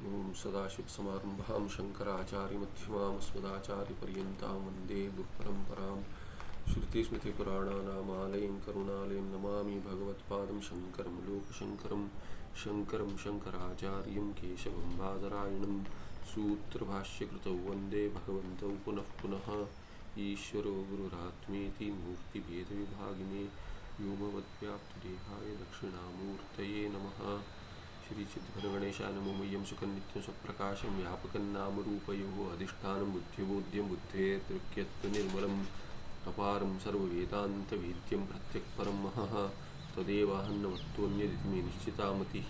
ओम सदाशिवसमारम्भां शङ्कराचार्यमध्यमाम् अस्मदाचार्यपर्यन्तां वन्दे गुरुपरम्परां श्रुतिस्मृतिपुराणानामालयं करुणालयं नमामि भगवत्पादं शङ्करं लोकशङ्करं शङ्करं शङ्कराचार्यं केशवं बादरायणं सूत्रभाष्यकृतौ वन्दे भगवन्तौ पुनः पुनः ईश्वरो गुरुरात्मेति मूर्तिभेदविभागिने व्योमवद्व्याप्तदेहाय दक्षिणामूर्तये नमः। श्री चिद्घनगणेशाय नमो मह्यं सुखं नित्यं स्वप्रकाशं व्यापकं नामरूपयोः अधिष्ठानं बुद्धिबोध्यं बुद्धेर्तृक्यत्वनिर्मलम् अपारं सर्ववेदान्तवेद्यं प्रत्यक्परं महः तदेवाहं न वक्तोऽन्यदिति मे निश्चिता मतिः।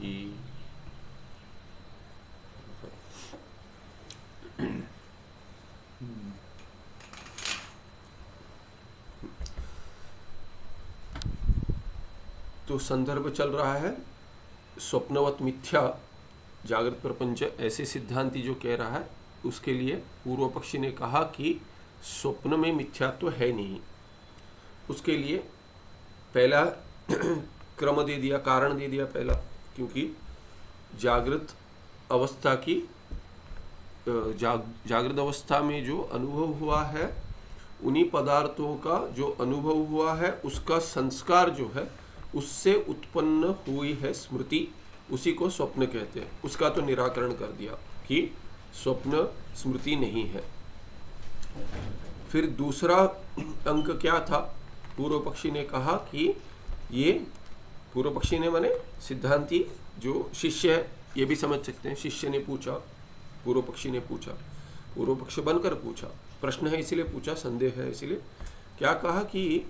तो संदर्भ चल रहा है स्वप्नवत मिथ्या जागृत प्रपंच, ऐसे सिद्धांति जो कह रहा है उसके लिए पूर्व पक्षी ने कहा कि स्वप्न में मिथ्यात्व है नहीं। उसके लिए पहला क्रम दे दिया, कारण दे दिया पहला, क्योंकि जागृत अवस्था की जागृत अवस्था में जो अनुभव हुआ है उन्हीं पदार्थों का जो अनुभव हुआ है उसका संस्कार जो है उससे उत्पन्न हुई है स्मृति, उसी को स्वप्न कहते हैं। उसका तो निराकरण कर दिया कि स्वप्न स्मृति नहीं है। फिर दूसरा अंक क्या था? पूर्व पक्षी ने कहा कि ये पूर्व पक्षी ने माने सिद्धांती जो शिष्य है, ये भी समझ सकते हैं। शिष्य ने पूछा, पूर्व पक्षी ने पूछा, पूर्व पक्ष बनकर पूछा, प्रश्न है इसलिए पूछा, संदेह है इसलिए। क्या कहा कि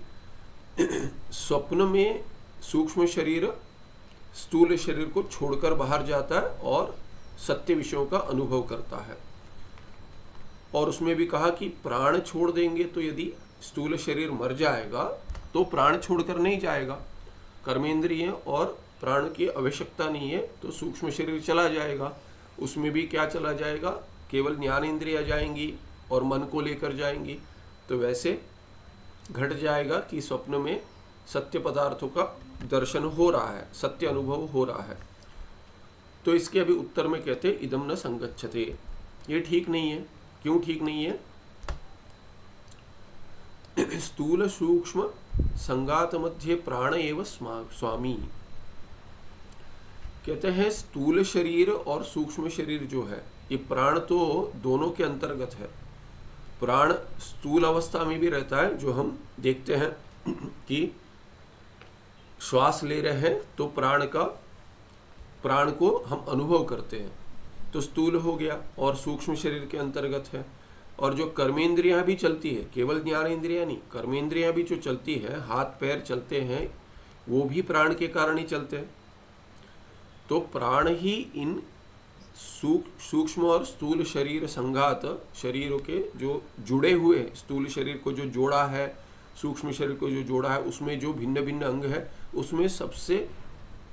स्वप्न में सूक्ष्म शरीर स्थूल शरीर को छोड़कर बाहर जाता है और सत्य विषयों का अनुभव करता है। और उसमें भी कहा कि प्राण छोड़ देंगे तो यदि स्थूल शरीर मर जाएगा तो प्राण छोड़कर नहीं जाएगा, कर्मेंद्रिय और प्राण की आवश्यकता नहीं है, तो सूक्ष्म शरीर चला जाएगा। उसमें भी क्या चला जाएगा? केवल ज्ञानेंद्रियां जाएंगी और मन को लेकर जाएंगी। तो वैसे घट जाएगा कि स्वप्न में सत्य पदार्थों का दर्शन हो रहा है, सत्य अनुभव हो रहा है। तो इसके अभी उत्तर में कहते इदम न संगच्छते, ये ठीक नहीं है। क्यों ठीक नहीं है? स्थूल सूक्ष्म संगात मध्य प्राण एव स्वामी। कहते हैं स्थूल शरीर और सूक्ष्म शरीर जो है, ये प्राण तो दोनों के अंतर्गत है। प्राण स्थूल अवस्था में भी रहता है, जो हम देखते हैं कि श्वास ले रहे हैं तो प्राण को हम अनुभव करते हैं, तो स्थूल हो गया और सूक्ष्म शरीर के अंतर्गत है। और जो कर्मेंद्रियां भी चलती है, केवल ज्ञानेंद्रियां नहीं, कर्मेंद्रियां भी जो चलती है, हाथ पैर चलते हैं, वो भी प्राण के कारण ही चलते हैं। तो प्राण ही इन सूक्ष्म और स्थूल शरीर संघात शरीरों के जो जुड़े हुए, स्थूल शरीर को जो जोड़ा है, सूक्ष्म शरीर को जो जोड़ा है, उसमें जो भिन्न भिन्न अंग है, उसमें सबसे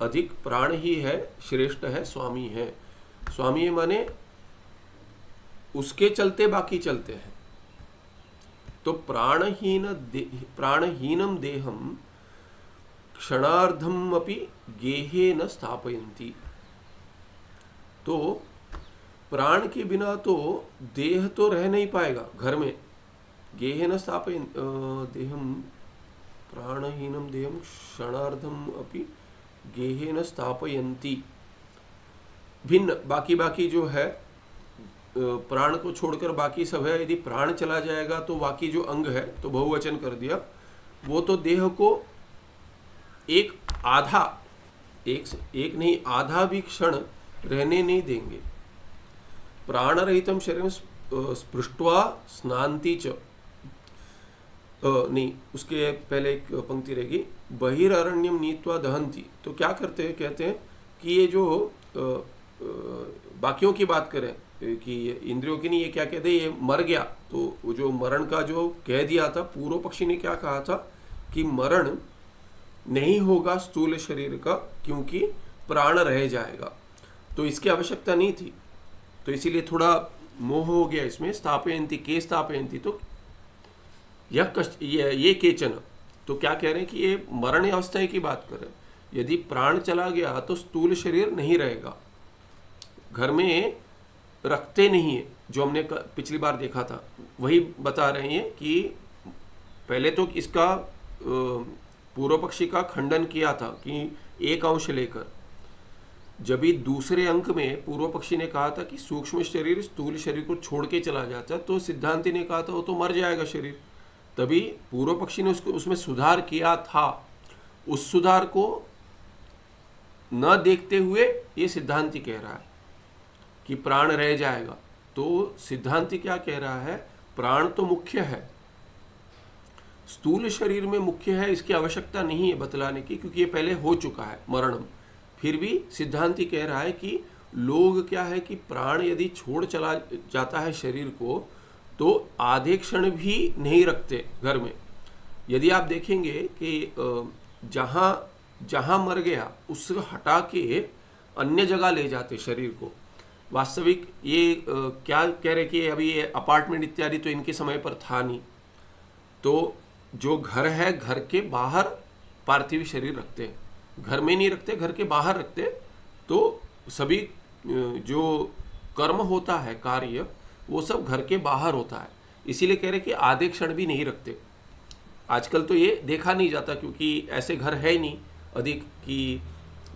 अधिक प्राण ही है, श्रेष्ठ है, स्वामी है। स्वामी माने उसके चलते बाकी चलते हैं। तो प्राणहीनम देहम क्षणार्धम अपि गेहे न स्थापयन्ति। तो प्राण के बिना तो देह तो रह नहीं पाएगा घर में। गेहे न स्थापयन् देहम प्राणहीनम देहम क्षणार्धम अपि गेहे न स्थापयन्ति। भिन्न बाकी जो है, प्राण को छोड़कर बाकी सब है। यदि प्राण चला जाएगा तो बाकी जो अंग है, तो बहुवचन कर दिया, वो तो देह को एक नहीं आधा भी क्षण रहने नहीं देंगे। प्राण रहितम शरीर स्पृष्ट्वा स्नान्ति च, नहीं, उसके पहले एक पंक्ति रहेगी, बहिररण्यम नीत्वा दहंती। तो क्या करते हैं? कहते हैं कि ये जो बाकियों की बात करें कि इंद्रियों की नहीं, ये क्या कहते हैं? ये मर गया। तो वो जो मरण का जो कह दिया था, पूर्व पक्षी ने क्या कहा था कि मरण नहीं होगा स्थूल शरीर का, क्योंकि प्राण रह जाएगा, तो इसकी आवश्यकता नहीं थी। तो इसीलिए थोड़ा मोह हो गया इसमें। स्थापयन्ति के स्थापयन्ति, तो ये केचन, तो क्या कह रहे हैं कि ये मरण अवस्था की बात कर रहे हैं। यदि प्राण चला गया तो स्थूल शरीर नहीं रहेगा। घर में रखते नहीं है, जो हमने पिछली बार देखा था वही बता रहे हैं कि पहले तो इसका पूर्व पक्षी का खंडन किया था कि एक अंश लेकर, जब भी दूसरे अंक में पूर्व पक्षी ने कहा था कि सूक्ष्म शरीर स्थूल शरीर को छोड़ के चला जाता, तो सिद्धांति ने कहा था वो तो मर जाएगा शरीर। तभी पूर्व पक्षी ने उसमें सुधार किया था। उस सुधार को न देखते हुए ये सिद्धांति कह रहा है कि प्राण रह जाएगा। तो सिद्धांति क्या कह रहा है, प्राण तो मुख्य है, स्थूल शरीर में मुख्य है, इसकी आवश्यकता नहीं है बतलाने की, क्योंकि ये पहले हो चुका है मरणम। फिर भी सिद्धांति कह रहा है कि लोग क्या है कि प्राण यदि छोड़ चला जाता है शरीर को, तो आधे क्षण भी नहीं रखते घर में। यदि आप देखेंगे कि जहाँ जहाँ मर गया उससे हटा के अन्य जगह ले जाते शरीर को। वास्तविक ये क्या कह रहे कि अभी ये अपार्टमेंट इत्यादि तो इनके समय पर था नहीं, तो जो घर है घर के बाहर पार्थिव शरीर रखते हैं, घर में नहीं रखते, घर के बाहर रखते। तो सभी जो कर्म होता है कार्य वो सब घर के बाहर होता है, इसीलिए कह रहे कि आधे क्षण भी नहीं रखते। आजकल तो ये देखा नहीं जाता क्योंकि ऐसे घर है ही नहीं अधिक कि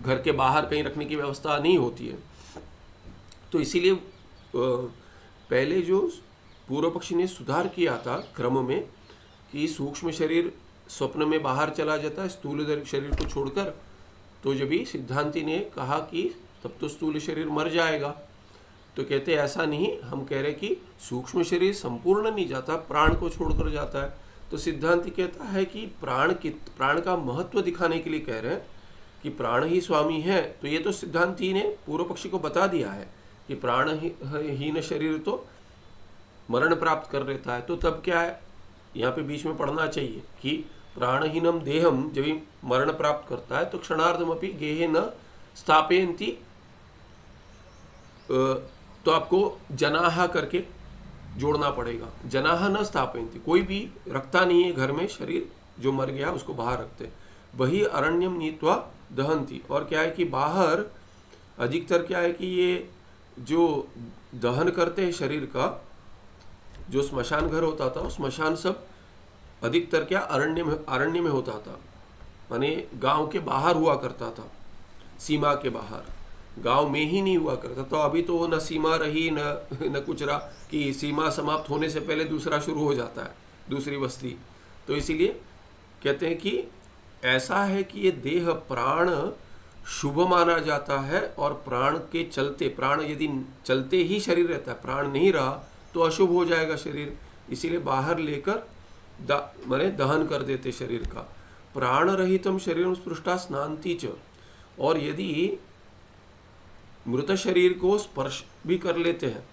घर के बाहर कहीं रखने की व्यवस्था नहीं होती है। तो इसीलिए पहले जो पूर्व पक्षी ने सुधार किया था क्रम में कि सूक्ष्म शरीर स्वप्न में बाहर चला जाता है स्थूल शरीर को छोड़कर, तो जब भी सिद्धांति ने कहा कि तब तो स्थूल शरीर मर जाएगा, तो कहते ऐसा नहीं, हम कह रहे कि सूक्ष्म शरीर संपूर्ण नहीं जाता, प्राण को छोड़कर जाता है। तो सिद्धांति कहता है कि प्राण का महत्व दिखाने के लिए कह रहे हैं कि प्राण ही स्वामी है। तो ये तो सिद्धांति ने पूर्व पक्षी को बता दिया है कि प्राणहीन शरीर तो मरण प्राप्त कर लेता है। तो तब क्या है, यहाँ पे बीच में पढ़ना चाहिए कि प्राणहीनम देहम जब भी मरण प्राप्त करता है तो क्षणार्धमपि गेहे न स्थापयन्ति, तो आपको जनाहा करके जोड़ना पड़ेगा। जनाहा न स्थापयन्ति, कोई भी रखता नहीं है घर में शरीर, जो मर गया उसको बाहर रखते। वही अरण्यम नीत्वा दहंती, और क्या है कि बाहर अधिकतर क्या है कि ये जो दहन करते हैं शरीर का, जो स्मशान घर होता था, स्मशान सब अधिकतर क्या अरण्य में होता था, माने गांव के बाहर हुआ करता था, सीमा के बाहर, गांव में ही नहीं हुआ करता। तो अभी तो न सीमा रही न कुछ रहा कि सीमा समाप्त होने से पहले दूसरा शुरू हो जाता है, दूसरी बस्ती। तो इसीलिए कहते हैं कि ऐसा है कि ये देह प्राण शुभ माना जाता है, और प्राण के चलते, प्राण यदि चलते ही शरीर रहता है, प्राण नहीं रहा तो अशुभ हो जाएगा शरीर, इसीलिए बाहर लेकर माने दहन कर देते शरीर का। प्राण रहितम शरीरम स्पृष्टा स्नान्ति च, और यदि मृत शरीर को स्पर्श भी कर लेते हैं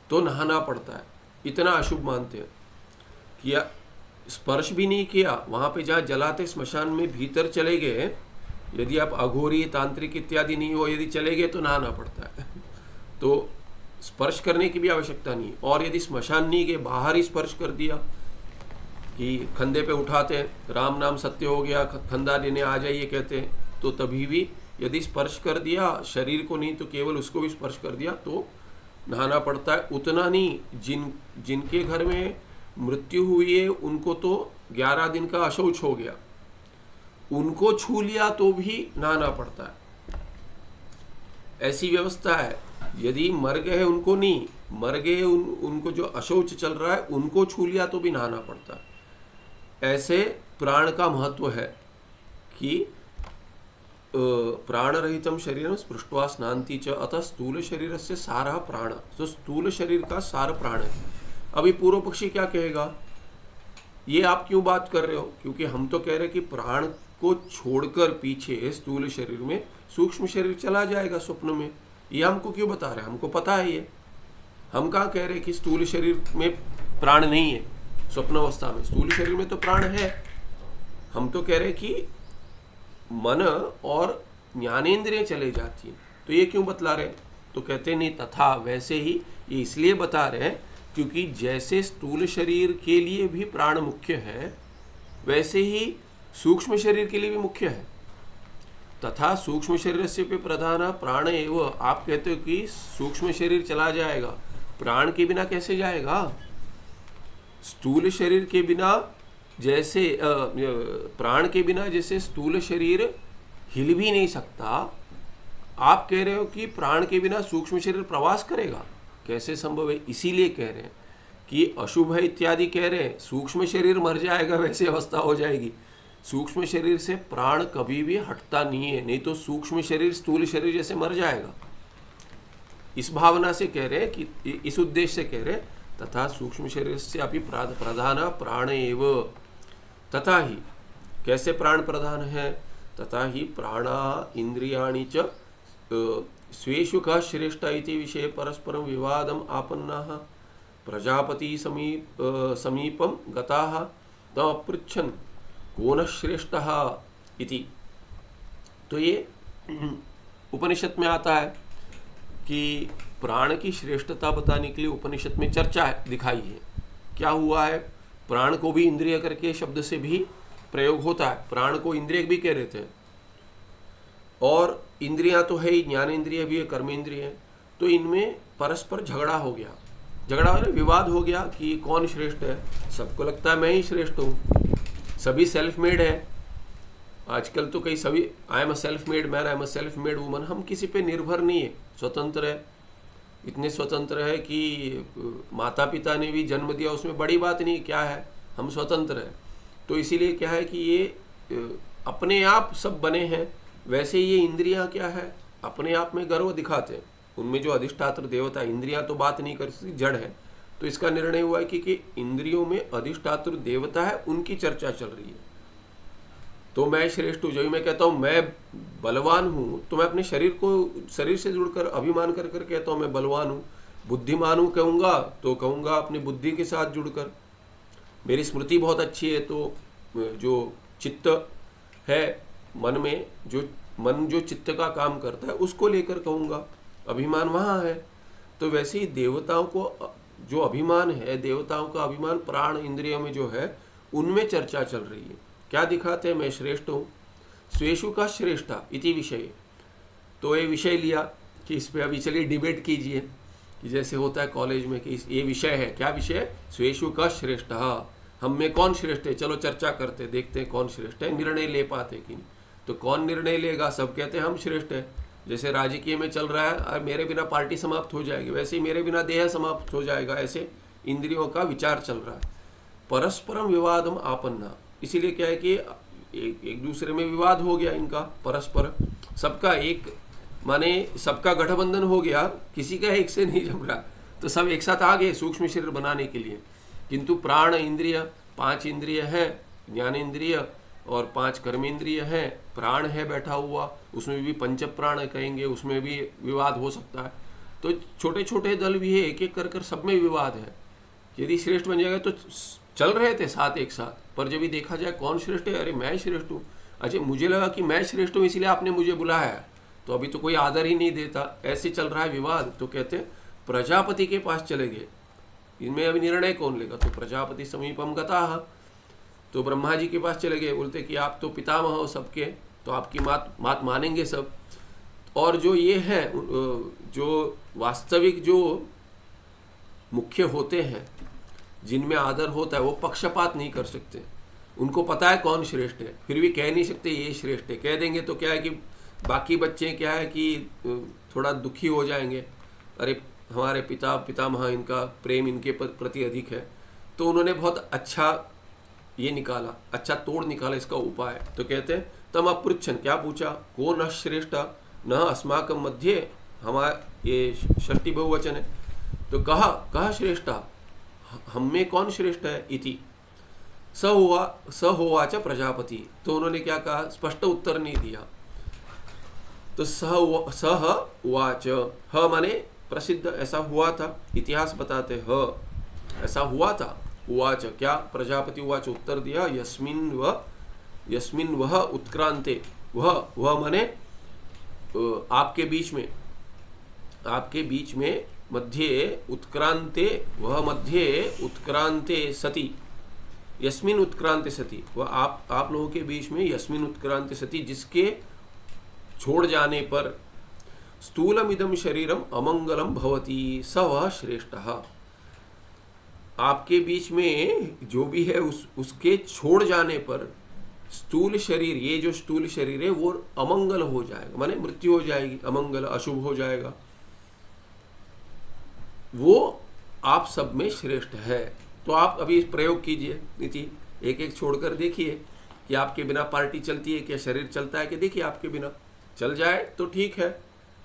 तो नहाना पड़ता है, इतना अशुभ मानते हैं। किया स्पर्श भी नहीं किया, वहाँ पे जहाँ जलाते स्मशान में भीतर चले गए, यदि आप अघोरी तांत्रिक इत्यादि नहीं हो, यदि चले गए तो नहाना पड़ता है। तो स्पर्श करने की भी आवश्यकता नहीं। और यदि स्मशान नहीं गए, बाहर ही स्पर्श कर दिया कि खंदे पे उठाते हैं, राम नाम सत्य हो गया, खंदा लेने आ जाइए कहते हैं, तो तभी भी यदि स्पर्श कर दिया शरीर को नहीं तो केवल उसको भी स्पर्श कर दिया तो नहाना पड़ता है। उतना नहीं, जिनके घर में मृत्यु हुई है उनको तो 11 दिन का अशौच हो गया, उनको छू लिया तो भी नहाना पड़ता है, ऐसी व्यवस्था है। यदि मर गए उनको नहीं, मर गए उनको जो अशौच चल रहा है उनको छू लिया तो भी नहाना पड़ता है। ऐसे प्राण का महत्व है कि प्राण रहितम शरीरम स्पृष्ट्वा स्नान्ति च, अतः स्थूल शरीर से सारा प्राण, तो स्थूल शरीर का सार प्राण है। अभी पूर्व पक्षी क्या कहेगा, ये आप क्यों बात कर रहे हो, क्योंकि हम तो कह रहे कि प्राण को छोड़कर पीछे स्थूल शरीर में सूक्ष्म शरीर चला जाएगा स्वप्न में, ये हमको क्यों बता रहे हैं, हमको पता है ये। हम कहाँ कह रहे कि स्थूल शरीर में प्राण नहीं है, स्वप्न अवस्था में स्थूल शरीर में तो प्राण है। हम तो कह रहे कि मन और ज्ञानेंद्रियां चले जाती हैं, तो ये क्यों बतला रहे, तो कहते नहीं तथा वैसे ही ये इसलिए बता रहे हैं क्योंकि जैसे स्थूल शरीर के लिए भी प्राण मुख्य है, वैसे ही सूक्ष्म शरीर के लिए भी मुख्य है। तथा सूक्ष्म शरीर से भी प्रधान प्राण एव, आप कहते हो कि सूक्ष्म शरीर चला जाएगा, प्राण के बिना कैसे जाएगा? स्थूल शरीर के बिना जैसे प्राण के बिना जैसे स्थूल शरीर हिल भी नहीं सकता, आप कह रहे हो कि प्राण के बिना सूक्ष्म शरीर प्रवास करेगा, कैसे संभव है? इसीलिए कह रहे हैं कि अशुभ है इत्यादि कह रहे हैं, सूक्ष्म शरीर मर जाएगा वैसे अवस्था हो जाएगी। सूक्ष्म शरीर से प्राण कभी भी हटता नहीं है, नहीं तो सूक्ष्म शरीर स्थूल शरीर जैसे मर जाएगा। इस भावना से कह रहे हैं कि इस उद्देश्य से कह रहे हैं तथा सूक्ष्म शरीर से अभी प्रधान प्राण एव, तथा ही कैसे प्राण प्रधान है? तथा ही प्राणा इंद्रियाणि च स्वेषु कः श्रेष्ठ इति विषये परस्परं विवादम आपन्नाः प्रजापति समीपम गताः तम अपृच्छन् को न श्रेष्ठः इति। तो ये उपनिषद में आता है कि प्राण की श्रेष्ठता बताने के लिए उपनिषद में चर्चा दिखाई है। क्या हुआ है? प्राण को भी इंद्रिय करके शब्द से भी प्रयोग होता है, प्राण को इंद्रिय भी कह रहे थे, और इंद्रियां तो है ही, ज्ञान इंद्रिय भी है, कर्म इंद्रिय है। तो इनमें परस्पर झगड़ा हो गया, झगड़ा हो विवाद हो गया कि कौन श्रेष्ठ है। सबको लगता है मैं ही श्रेष्ठ हूँ, सभी सेल्फ मेड है। आजकल तो कई सभी I am a self made man, I am a self made woman, हम किसी पे निर्भर नहीं है, स्वतंत्र है, इतने स्वतंत्र है कि माता पिता ने भी जन्म दिया, उसमें बड़ी बात नहीं, क्या है, हम स्वतंत्र है। तो इसीलिए क्या है कि ये अपने आप सब बने हैं। वैसे ये इंद्रियां क्या है, अपने आप में गर्व दिखाते हैं, उनमें जो अधिष्ठात्र देवता, इंद्रियां तो बात नहीं कर सकती, जड़ है। तो इसका निर्णय हुआ है कि इंद्रियों में अधिष्ठात्र देवता है, उनकी चर्चा चल रही है। तो मैं श्रेष्ठ हूँ, जब मैं कहता हूँ मैं बलवान हूँ, तो मैं अपने शरीर से जुड़कर अभिमान कर कर कहता हूँ मैं बलवान हूँ। बुद्धिमान हूँ कहूँगा तो कहूँगा अपनी बुद्धि के साथ जुड़कर। मेरी स्मृति बहुत अच्छी है, तो जो चित्त है मन में, जो चित्त का काम करता है उसको लेकर कहूँगा, अभिमान वहाँ है। तो वैसे ही देवताओं को जो अभिमान है, देवताओं का अभिमान प्राण इंद्रियों में जो है, उनमें चर्चा चल रही है। क्या दिखाते हैं? मैं श्रेष्ठ हूँ, स्वेषु का श्रेष्ठा इति विषय। तो ये विषय लिया कि इस पे अभी चलिए डिबेट कीजिए, कि जैसे होता है कॉलेज में कि ये विषय है, क्या विषय है? स्वेषु का श्रेष्ठा, हम में कौन श्रेष्ठ है, चलो चर्चा करते, देखते हैं कौन श्रेष्ठ है, निर्णय ले पाते कि नहीं। तो कौन निर्णय लेगा? सब कहते हैं हम श्रेष्ठ है। जैसे राजकीय में चल रहा है, और मेरे बिना पार्टी समाप्त हो जाएगी, वैसे ही मेरे बिना देह समाप्त हो जाएगा, ऐसे इंद्रियों का विचार चल रहा है। परस्परम विवादम आपन्ना, इसीलिए क्या है कि एक दूसरे में विवाद हो गया इनका परस्पर, सबका एक माने सबका गठबंधन हो गया, किसी का एक से नहीं जम रहा, तो सब एक साथ आ गए सूक्ष्म शरीर बनाने के लिए। किंतु प्राण इंद्रिय, 5 इंद्रिय हैं, ज्ञान इंद्रिय और 5 कर्म इंद्रिय हैं, प्राण है बैठा हुआ, उसमें भी पंच प्राण कहेंगे, उसमें भी विवाद हो सकता है। तो छोटे छोटे दल भी है, एक एक कर कर सब में विवाद है। यदि श्रेष्ठ बन जाएगा तो चल रहे थे साथ एक साथ, पर जब भी देखा जाए कौन श्रेष्ठ है, अरे मैं श्रेष्ठ हूँ, अच्छा मुझे लगा कि मैं श्रेष्ठ हूँ इसलिए आपने मुझे बुलाया है, तो अभी तो कोई आदर ही नहीं देता, ऐसे चल रहा है विवाद। तो कहते हैं प्रजापति के पास चले गए, इनमें अभी निर्णय कौन लेगा? तो प्रजापति समीपम गताः, तो ब्रह्मा जी के पास चले गए, बोलते कि आप तो पितामह हो सबके, तो आपकी बात मानेंगे सब। और जो ये है, जो वास्तविक जो मुख्य होते हैं, जिनमें आदर होता है, वो पक्षपात नहीं कर सकते, उनको पता है कौन श्रेष्ठ है, फिर भी कह नहीं सकते ये श्रेष्ठ है। कह देंगे तो क्या है कि बाकी बच्चे क्या है कि थोड़ा दुखी हो जाएंगे, अरे हमारे पितामह, इनका प्रेम इनके प्रति अधिक है। तो उन्होंने बहुत अच्छा ये निकाला, अच्छा तोड़ निकाला इसका उपाय। तो कहते हैं तम अपृच्छन, क्या पूछा? को न श्रेष्ठ न अस्माकं मध्ये, हमारे ये षष्ठी बहुवचन है, तो कहा श्रेष्ठा, हम में कौन श्रेष्ठ है? इति स होवाच प्रजापति, तो उन्होंने क्या कहा? स्पष्ट उत्तर नहीं दिया। तो सह उवाच, ह माने प्रसिद्ध, ऐसा हुआ था, इतिहास बताते ह ऐसा हुआ था। उवाच, क्या? प्रजापति उवाच, उत्तर दिया, यस्मिन् वह उत्क्रांते, वह माने आपके बीच में मध्ये उत्क्रांते, वह मध्ये उत्क्रांते सति, यस्मिन् उत्क्रांते सति, वह आप लोगों के बीच में, यस्मिन् उत्क्रांते सति, जिसके छोड़ जाने पर स्थूलमिदं शरीरम अमंगलम भवति स वह श्रेष्ठः। आपके बीच में जो भी है उसके छोड़ जाने पर स्थूल शरीर, ये जो स्थूल शरीर है वो अमंगल हो जाएगा, माने मृत्यु हो जाएगी, अमंगल अशुभ हो जाएगा, वो आप सब में श्रेष्ठ है। तो आप अभी प्रयोग कीजिए नीति, एक एक छोड़कर देखिए कि आपके बिना पार्टी चलती है क्या, शरीर चलता है कि, देखिए आपके बिना चल जाए तो ठीक है,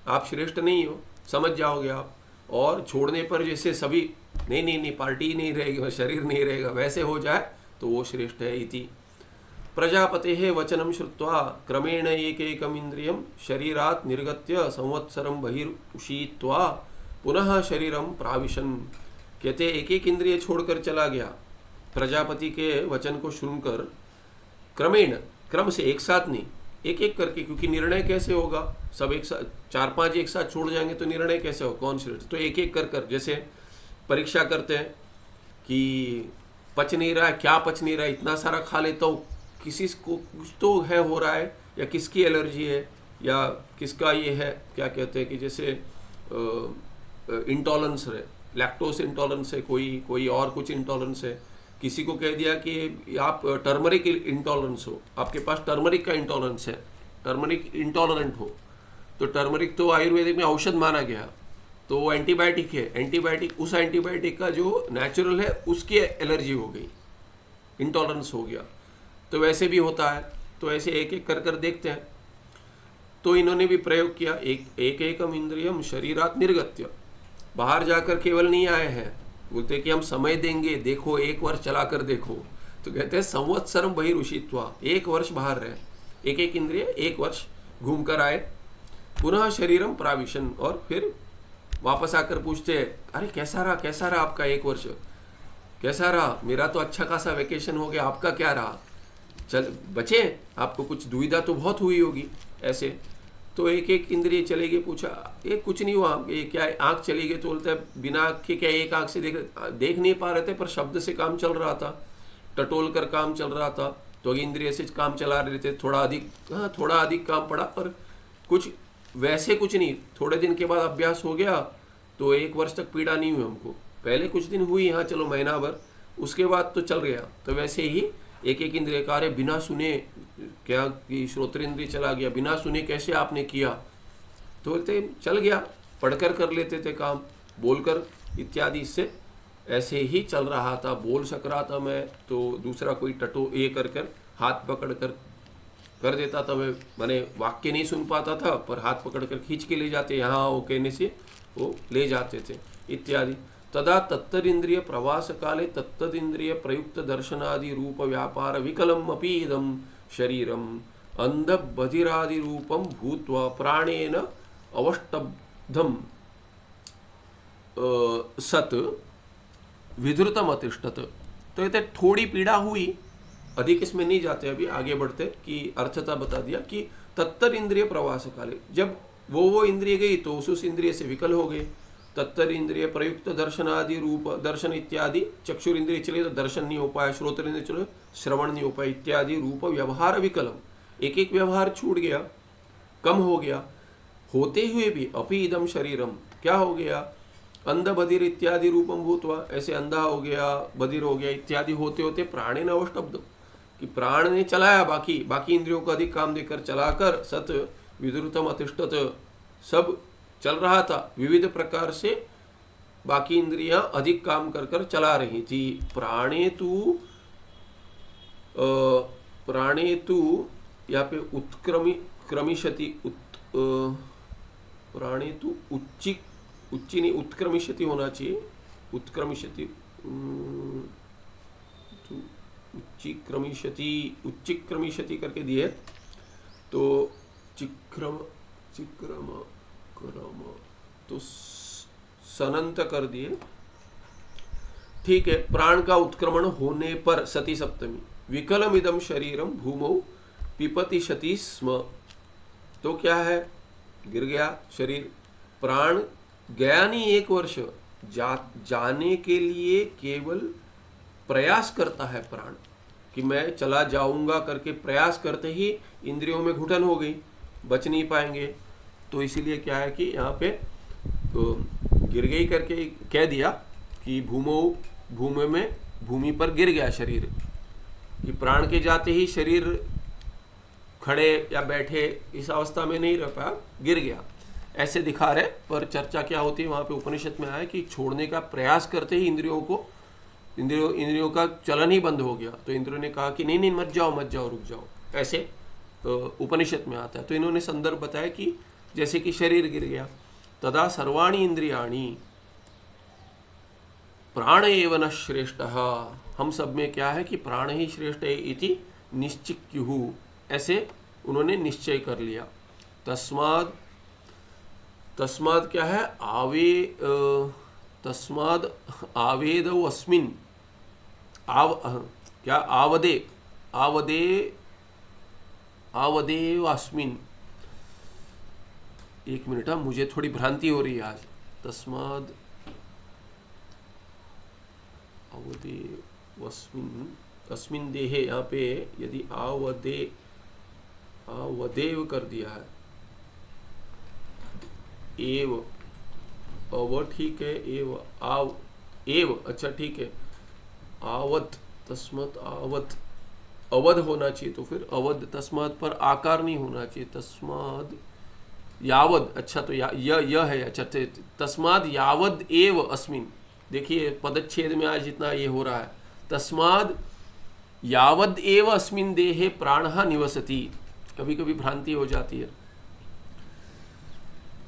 आप श्रेष्ठ नहीं हो, समझ जाओगे आप। और छोड़ने पर जैसे सभी नहीं नहीं नहीं पार्टी नहीं रहेगी, शरीर नहीं रहेगा, वैसे हो जाए तो वो श्रेष्ठ है। इति प्रजापतेः वचनं श्रुत्वा क्रमेण एकैकम् इंद्रियं शरीरात् निर्गत्य संवत्सरं बहिरुषित्वा पुनः शरीरम प्राविशन। कहते एक एक इंद्रिय छोड़कर चला गया, प्रजापति के वचन को सुनकर, क्रमेण, क्रम से, एक साथ नहीं, एक एक करके, क्योंकि निर्णय कैसे होगा, सब एक साथ, 4-5 एक साथ छोड़ जाएंगे तो निर्णय कैसे हो, कौन श्रेष्ठ। तो एक एक कर कर, जैसे परीक्षा करते हैं कि पच नहीं रहा है, क्या पच नहीं रहा है, इतना सारा खा लेता हूँ, किसी को कुछ तो है हो रहा है, या किसकी एलर्जी है, या किसका ये है, क्या कहते हैं कि जैसे इंटॉलरेंस है, लैक्टोस इंटॉलरेंस है, कोई और कुछ इंटॉलरेंस है, किसी को कह दिया कि आप टर्मरिक इंटॉलरेंस हो, आपके पास टर्मरिक का इंटॉलरेंस है, टर्मरिक इंटॉलरेंट हो, तो टर्मरिक तो आयुर्वेदिक में औषध माना गया, तो वो एंटीबायोटिक है, एंटीबायोटिक, उस एंटीबायोटिक का जो नेचुरल है उसकी एलर्जी हो गई, इंटॉलरेंस हो गया। तो वैसे भी होता है, तो ऐसे एक एक कर कर देखते हैं। तो इन्होंने भी प्रयोग किया, एक एकम इंद्रियम शरीरात निर्गत्य, बाहर जाकर केवल नहीं आए हैं, बोलते कि हम समय देंगे, देखो 1 वर्ष चला कर देखो, तो कहते हैं संवत्सरम बहिरुषित्वा, 1 वर्ष बाहर रहे, एक एक इंद्रिय 1 वर्ष घूम कर आए, पुनः शरीरम प्राविशन, और फिर वापस आकर पूछते हैं, अरे कैसा रहा आपका 1 वर्ष, कैसा रहा, मेरा तो अच्छा खासा वेकेशन हो गया, आपका क्या रहा, चल बचे, आपको कुछ दुविधा तो बहुत हुई होगी ऐसे। तो एक एक इंद्रिय चले गए, पूछा ये कुछ नहीं हुआ, ये क्या आँख चली गई, तो बोलता है बिना आँख के क्या, एक आँख से देख नहीं पा रहे थे, पर शब्द से काम चल रहा था, टटोल कर काम चल रहा था, तो इंद्रिय से काम चला रहे थे, थोड़ा अधिक काम पड़ा, पर कुछ वैसे कुछ नहीं, थोड़े दिन के बाद अभ्यास हो गया तो 1 वर्ष तक पीड़ा नहीं हुई हमको, पहले कुछ दिन हुई, हाँ चलो महीना भर, उसके बाद तो चल गया। तो वैसे ही एक एक इंद्रिय कार्य बिना सुने, क्या कि श्रोत्रेंद्रिय चला गया, बिना सुने कैसे आपने किया, तो बोलते चल गया, पढ़कर कर लेते थे काम, बोलकर इत्यादि, इससे ऐसे ही चल रहा था, बोल सक रहा था मैं, तो दूसरा कोई टटो ये कर कर हाथ पकड़ कर देता था, मैं माने वाक्य नहीं सुन पाता था, पर हाथ पकड़ कर खींच के ले जाते, यहाँ वो कहने से वो ले जाते थे इत्यादि। तदा तत्तदिंद्रिय प्रवास काले तत्तदिंद्रिय प्रयुक्त दर्शनादि रूप व्यापार विकलम अपि इदं शरीरम अंध बधिरादि रूपम भूत्वा प्राणेन अवष्टब्धम सत विधृतम अतिष्ठत। तो ये थोड़ी पीड़ा हुई, अधिक इसमें नहीं जाते, अभी आगे बढ़ते, कि अर्थता बता दिया कि तत्तर इंद्रिय प्रवास काले, जब वो इंद्रिय गई तो उस इंद्रिय से विकल हो गए, तत्तर इंद्रिय प्रयुक्त दर्शनादि रूप, दर्शन इत्यादि, चक्षुर इंद्रिय चले तो दर्शन नहीं हो पाया, श्रोत्र इंद्रिय चले श्रवण नहीं हो पाया इत्यादि, रूप व्यवहार विकलम, एक एक व्यवहार छूट गया, कम हो गया, होते हुए भी अपि इदम शरीरम, क्या हो गया, अंध बधिर इत्यादि रूपम भूतवा, ऐसे अंधा हो गया, बधिर हो गया इत्यादि होते होते प्राणेन अवष्टब्धम, कि प्राण ने चलाया, बाकी इंद्रियों को अधिक काम देकर चलाकर, सत विधृतम अतिष्ठत, सब चल रहा था विविध प्रकार से, बाकी इंद्रियां अधिक काम कर कर चला रही थी। प्राणे तु यहाँ पे उत्क्रमिशति, प्राणे तु उच्ची नहीं, उत्क्रमिशति होना चाहिए, उत्क्रमिशति, उच्चिक्रमिशति करके दिए, तो चिक्रम तो सनंत कर दिए, ठीक है। प्राण का उत्क्रमण होने पर सती सप्तमी, विकलमिदम शरीरम भूमौ पिपतिशति स्म, तो क्या है, गिर गया शरीर, प्राण गया नहीं, 1 वर्ष जाने के लिए केवल प्रयास करता है प्राण, कि मैं चला जाऊंगा करके प्रयास करते ही इंद्रियों में घुटन हो गई, बच नहीं पाएंगे। तो इसीलिए क्या है कि यहाँ पे तो गिर गई करके कह दिया कि भूमि पर गिर गया शरीर, कि प्राण के जाते ही शरीर खड़े या बैठे इस अवस्था में नहीं रह पाया, गिर गया, ऐसे दिखा रहे। पर चर्चा क्या होती है वहाँ पे उपनिषद में आया कि छोड़ने का प्रयास करते ही इंद्रियों का चलन ही बंद हो गया। तो इंद्रियों ने कहा कि नहीं मत जाओ रुक जाओ, ऐसे तो उपनिषद में आता है। तो इन्होंने संदर्भ बताया कि जैसे कि शरीर गिर गया, तदा सर्वाणी इंद्रियाणी प्राण एव न श्रेष्ठ, हम सब में क्या है कि प्राण ही श्रेष्ठ है इति निश्चिक्युः, ऐसे उन्होंने निश्चय कर लिया। तस्माद क्या है, तस्माद आवेदौ अस्मिन् आवेदेव अस्मिन्, एक मिनट, मुझे थोड़ी भ्रांति हो रही है आज। तस्माद अस्मिन् देहे, यहाँ पे यदि आवदेव कर दिया है, एव अव ठीक है, एव अच्छा ठीक है, आवत तस्मत आवत अवध होना चाहिए, तो फिर अवध तस्माद पर आकार नहीं होना चाहिए, तस्माद यावद, अच्छा तो य है, अच्छा तस्माद यावद एव अस्मिन्, देखिए पदच्छेद में आज जितना ये हो रहा है, तस्माद यावद एव अस्मिन् देहे प्राणः निवसति, कभी कभी भ्रांति हो जाती है।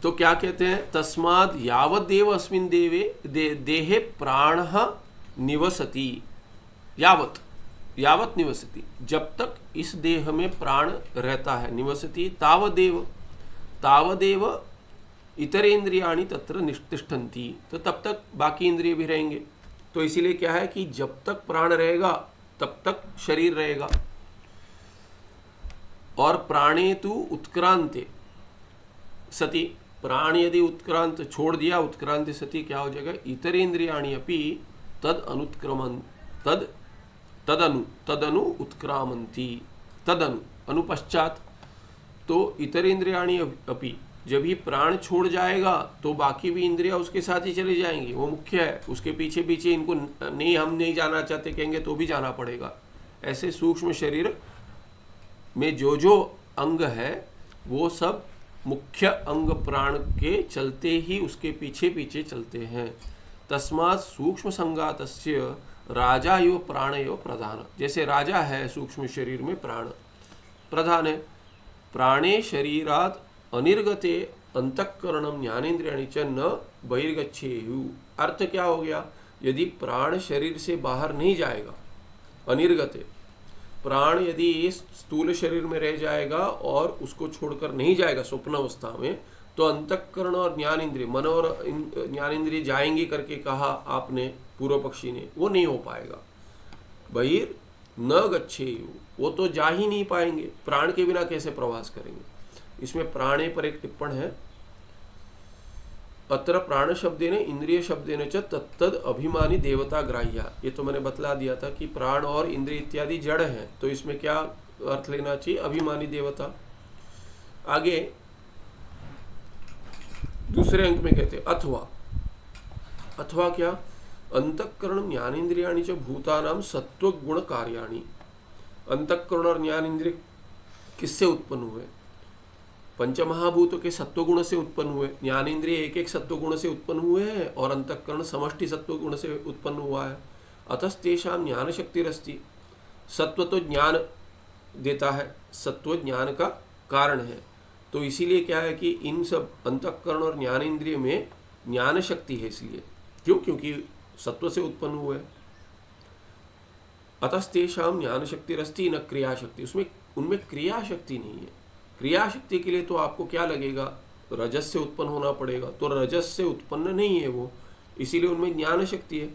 तो क्या कहते हैं, तस्माद यावद एव अस्मिन् देहे प्राणः निवसति, यावत निवसति, जब तक इस देह में प्राण रहता है, निवसति तावदेव इतरेन्द्रियाणि तत्र निष्तिष्ठन्ति, तो तब तक बाकी इंद्रिय भी रहेंगे। तो इसीलिए क्या है कि जब तक प्राण रहेगा तब तक शरीर रहेगा। और प्राणे तु उत्क्रांते सति, प्राण यदि उत्क्रांत छोड़ दिया, उत्क्रांति सति क्या हो जाएगा, इतरेन्द्रियाणि अपि तदनु उत्क्रामन्ति, तदनु अनुपश्चात, तो इतरेन्द्रियाणि अपि, जब ही प्राण छोड़ जाएगा तो बाकी भी इंद्रियां उसके साथ ही चली जाएंगी, वो मुख्य है, उसके पीछे पीछे इनको नहीं, हम नहीं जाना चाहते कहेंगे तो भी जाना पड़ेगा। ऐसे सूक्ष्म शरीर में जो अंग है वो सब मुख्य अंग प्राण के चलते ही उसके पीछे पीछे चलते हैं। तस्मात् सूक्ष्म संगातस्य राजा यो प्राण यो प्रधान, जैसे राजा है सूक्ष्म शरीर में प्राण प्रधान है, प्राणे शरीरात अनिर्गते अंतःकरणम ज्ञानेन्द्रियाणि च न बहिर्गच्छेयु। अर्थ क्या हो गया, यदि प्राण शरीर से बाहर नहीं जाएगा, अनिर्गते, प्राण यदि इस स्थूल शरीर में रह जाएगा और उसको छोड़कर नहीं जाएगा स्वप्न अवस्था में, तो अंतःकरण और ज्ञानेन्द्रिय, मन और ज्ञानेन्द्रिय जाएंगे करके कहा आपने पूर्व पक्षी ने, वो नहीं हो पाएगा। बहिर न गच्छेयु, वो तो जा ही नहीं पाएंगे, प्राण के बिना कैसे प्रवास करेंगे। इसमें प्राणे पर एक टिप्पण है, अत्र प्राण शब्देन इंद्रिय शब्देन च तत्तद अभिमानी देवता ग्राह्या, ये तो मैंने बतला दिया था कि प्राण और इंद्रिय इत्यादि जड़ हैं, तो इसमें क्या अर्थ लेना चाहिए, अभिमानी देवता। आगे दूसरे अंक में कहते अथवा क्या, अंतःकरण ज्ञानेन्द्रियाणि च भूतानां सत्वगुण कार्याणि। अंतःकरण और ज्ञानेन्द्रिय किससे उत्पन्न हुए, पंचमहाभूतों के सत्वगुण से उत्पन्न हुए, ज्ञानेन्द्रिय एक एक सत्वगुण से उत्पन्न हुए हैं और अंतःकरण समष्टि सत्वगुण से उत्पन्न हुआ है। अतस्तेषां ज्ञान शक्तिरस्ति, सत्व तो ज्ञान देता है, सत्व ज्ञान का कारण है, तो इसीलिए क्या है कि इन सब अंतःकरण और ज्ञानेन्द्रिय में ज्ञान शक्ति है, इसलिए क्योंकि सत्व से उत्पन्न हुए। अतस्तेषां ज्ञान शक्तिरस्ति न क्रिया शक्ति, उनमें क्रिया शक्ति नहीं है। क्रिया शक्ति के लिए तो आपको क्या लगेगा, रजस से उत्पन्न होना पड़ेगा, तो रजस से उत्पन्न नहीं है वो, इसीलिए उनमें ज्ञान शक्ति है।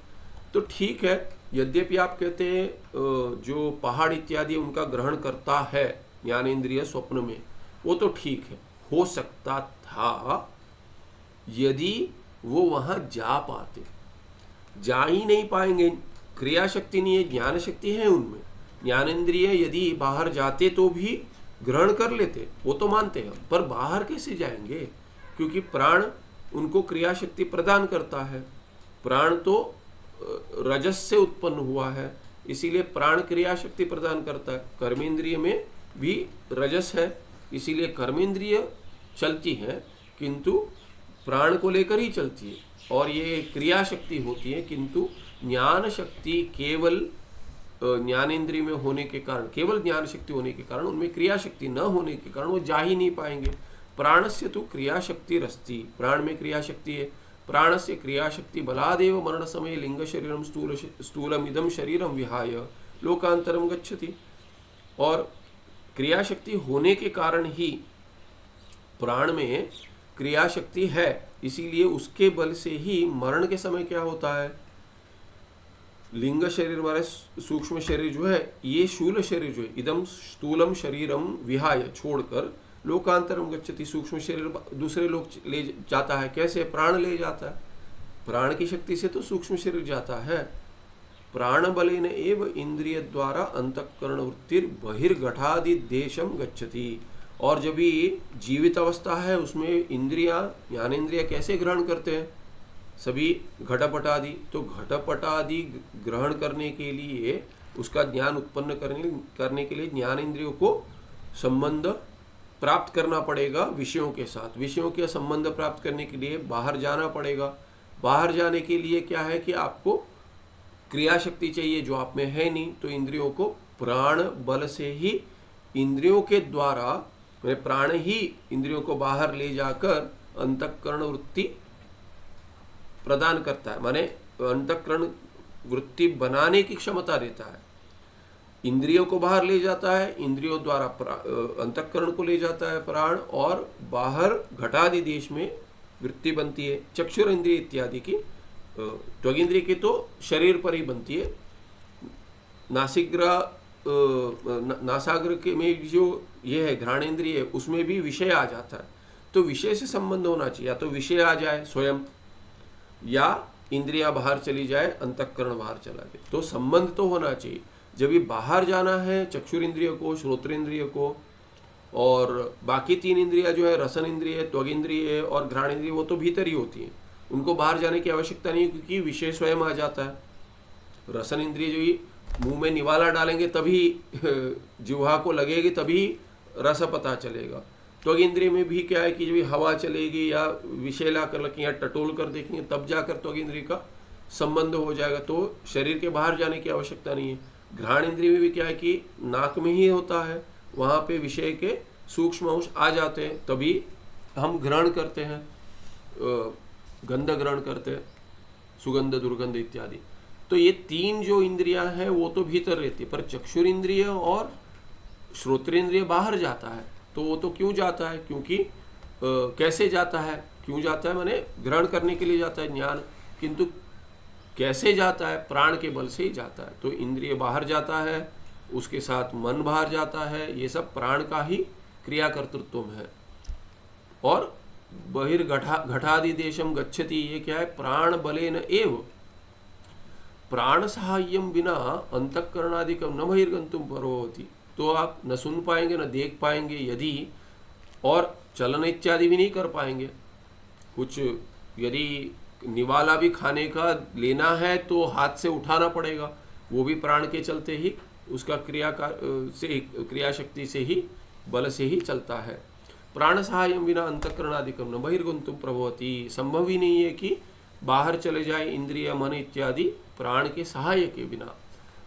तो ठीक है, यद्यपि आप कहते हैं जो पहाड़ इत्यादि उनका ग्रहण करता है ज्ञानेन्द्रिय स्वप्न में, वो तो ठीक है, हो सकता था यदि वो वहां जा पाते, जा ही नहीं पाएंगे, क्रिया शक्ति नहीं है, ज्ञान शक्ति है उनमें। ज्ञानेन्द्रिय यदि बाहर जाते तो भी ग्रहण कर लेते, वो तो मानते हैं, पर बाहर कैसे जाएंगे? क्योंकि प्राण उनको क्रिया शक्ति प्रदान करता है। प्राण तो रजस से उत्पन्न हुआ है, इसीलिए प्राण क्रिया शक्ति प्रदान करता है। कर्मेंद्रिय में भी रजस है, इसीलिए कर्मेंद्रिय चलती है, किंतु प्राण को लेकर ही चलती है, और ये क्रिया शक्ति होती है। किंतु ज्ञान शक्ति केवल ज्ञानेंद्रिय में होने के कारण, केवल ज्ञान शक्ति होने के कारण, उनमें क्रिया शक्ति न होने के कारण वो जा ही नहीं पाएंगे। प्राणस्य तो क्रिया शक्ति रस्ती, प्राण में क्रिया शक्ति है। प्राणस्य क्रिया शक्ति बलादेव मरण समय लिंग शरीरम स्थूलम इदम शरीरम विहाय लोकांतरम गच्छति। और क्रिया शक्ति होने के कारण ही प्राण में क्रिया शक्ति है, इसीलिए उसके बल से ही मरण के समय क्या होता है, लिंग शरीर वाले सूक्ष्म शरीर जो है, ये शूल शरीर जो है, इदम स्थूलम शरीरम विहाय छोड़कर लोकांतरम गच्छति, सूक्ष्म शरीर दूसरे लोग ले जाता है। कैसे? प्राण ले जाता है, प्राण की शक्ति से तो सूक्ष्म शरीर जाता है। प्राण बलेन एव इंद्रिय द्वारा अंतःकरण वृत्तिर बहिर्घटादि देशम गच्छति। और जब भी जीवित अवस्था है उसमें इंद्रियां, ज्ञानेंद्रिय कैसे ग्रहण करते हैं? सभी घटपटादि, तो घटपटादि ग्रहण करने के लिए, उसका ज्ञान उत्पन्न करने के लिए ज्ञान इंद्रियों को संबंध प्राप्त करना पड़ेगा विषयों के साथ। विषयों के संबंध प्राप्त करने के लिए बाहर जाना पड़ेगा। बाहर जाने के लिए क्या है कि आपको क्रिया शक्ति चाहिए, जो आप में है नहीं। तो इंद्रियों को प्राण बल से ही, इंद्रियों के द्वारा, प्राण ही इंद्रियों को बाहर ले जाकर अंतःकरण वृत्ति प्रदान करता है, माने अंतःकरण वृत्ति बनाने की क्षमता देता है। इंद्रियों को बाहर ले जाता है, इंद्रियों द्वारा अंतःकरण को ले जाता है प्राण, और बाहर घटादि देश में वृत्ति बनती है। चक्षुर इंद्रिय इत्यादि की, त्वगिंद्रिय की तो शरीर पर ही बनती है। नासाग्र के में जो ये है घ्राणेन्द्रिय, उसमें भी विषय आ जाता है। तो विषय से संबंध होना चाहिए, या तो विषय आ जाए स्वयं, या इंद्रियां बाहर चली जाए, अंतःकरण बाहर चला जाए, तो संबंध तो होना चाहिए। जब भी बाहर जाना है चक्षुर इंद्रिय को, श्रोत्रेंद्रिय को, और बाकी तीन इंद्रियां जो है, रसन इंद्रिय, त्वगिंद्रिय और घ्राणेन्द्रिय, वो तो भीतर ही होती हैं, उनको बाहर जाने की आवश्यकता नहीं है, क्योंकि विषय स्वयं आ जाता है। रसन इंद्रिय जो ही मुंह में निवाला डालेंगे तभी जिह्वा को लगेगी, तभी रस पता चलेगा। त्वगिंद्रिय में भी क्या है कि जब हवा चलेगी या विषय ला कर रखें या टटोल कर देखेंगे, तब जाकर त्वगिंद्रिय का संबंध हो जाएगा, तो शरीर के बाहर जाने की आवश्यकता नहीं है। घ्राण इंद्रिय में भी क्या है कि नाक में ही होता है, वहाँ पे विषय के सूक्ष्म अंश आ जाते हैं, तभी हम ग्रहण करते हैं, गंध ग्रहण करते हैं, सुगंध दुर्गंध इत्यादि। तो ये तीन जो इंद्रियां हैं वो तो भीतर रहती है, पर चक्षुर इंद्रिय और श्रोत्रेंद्रिय बाहर जाता है। तो वो तो क्यों जाता है? क्योंकि कैसे जाता है, क्यों जाता है, माने ग्रहण करने के लिए जाता है ज्ञान, किंतु कैसे जाता है? प्राण के बल से ही जाता है। तो इंद्रिय बाहर जाता है, उसके साथ मन बाहर जाता है, ये सब प्राण का ही क्रिया कर्तृत्व है। और बहिर्घटादि देशम गच्छति, ये क्या है? प्राण बलेन एव, प्राण सहाय्यम बिना अंतःकरणादिकम न बहिर्गंतुम परोति। तो आप न सुन पाएंगे, न देख पाएंगे यदि, और चलन इत्यादि भी नहीं कर पाएंगे। कुछ यदि निवाला भी खाने का लेना है तो हाथ से उठाना पड़ेगा, वो भी प्राण के चलते ही, उसका क्रिया शक्ति से ही, बल से ही चलता है। प्राण सहायम बिना अंतःकरणादिकम न बहिर्गंतुम प्रभवति, संभव ही नहीं है कि बाहर चले जाए इंद्रिय मन इत्यादि प्राण के सहाय के बिना।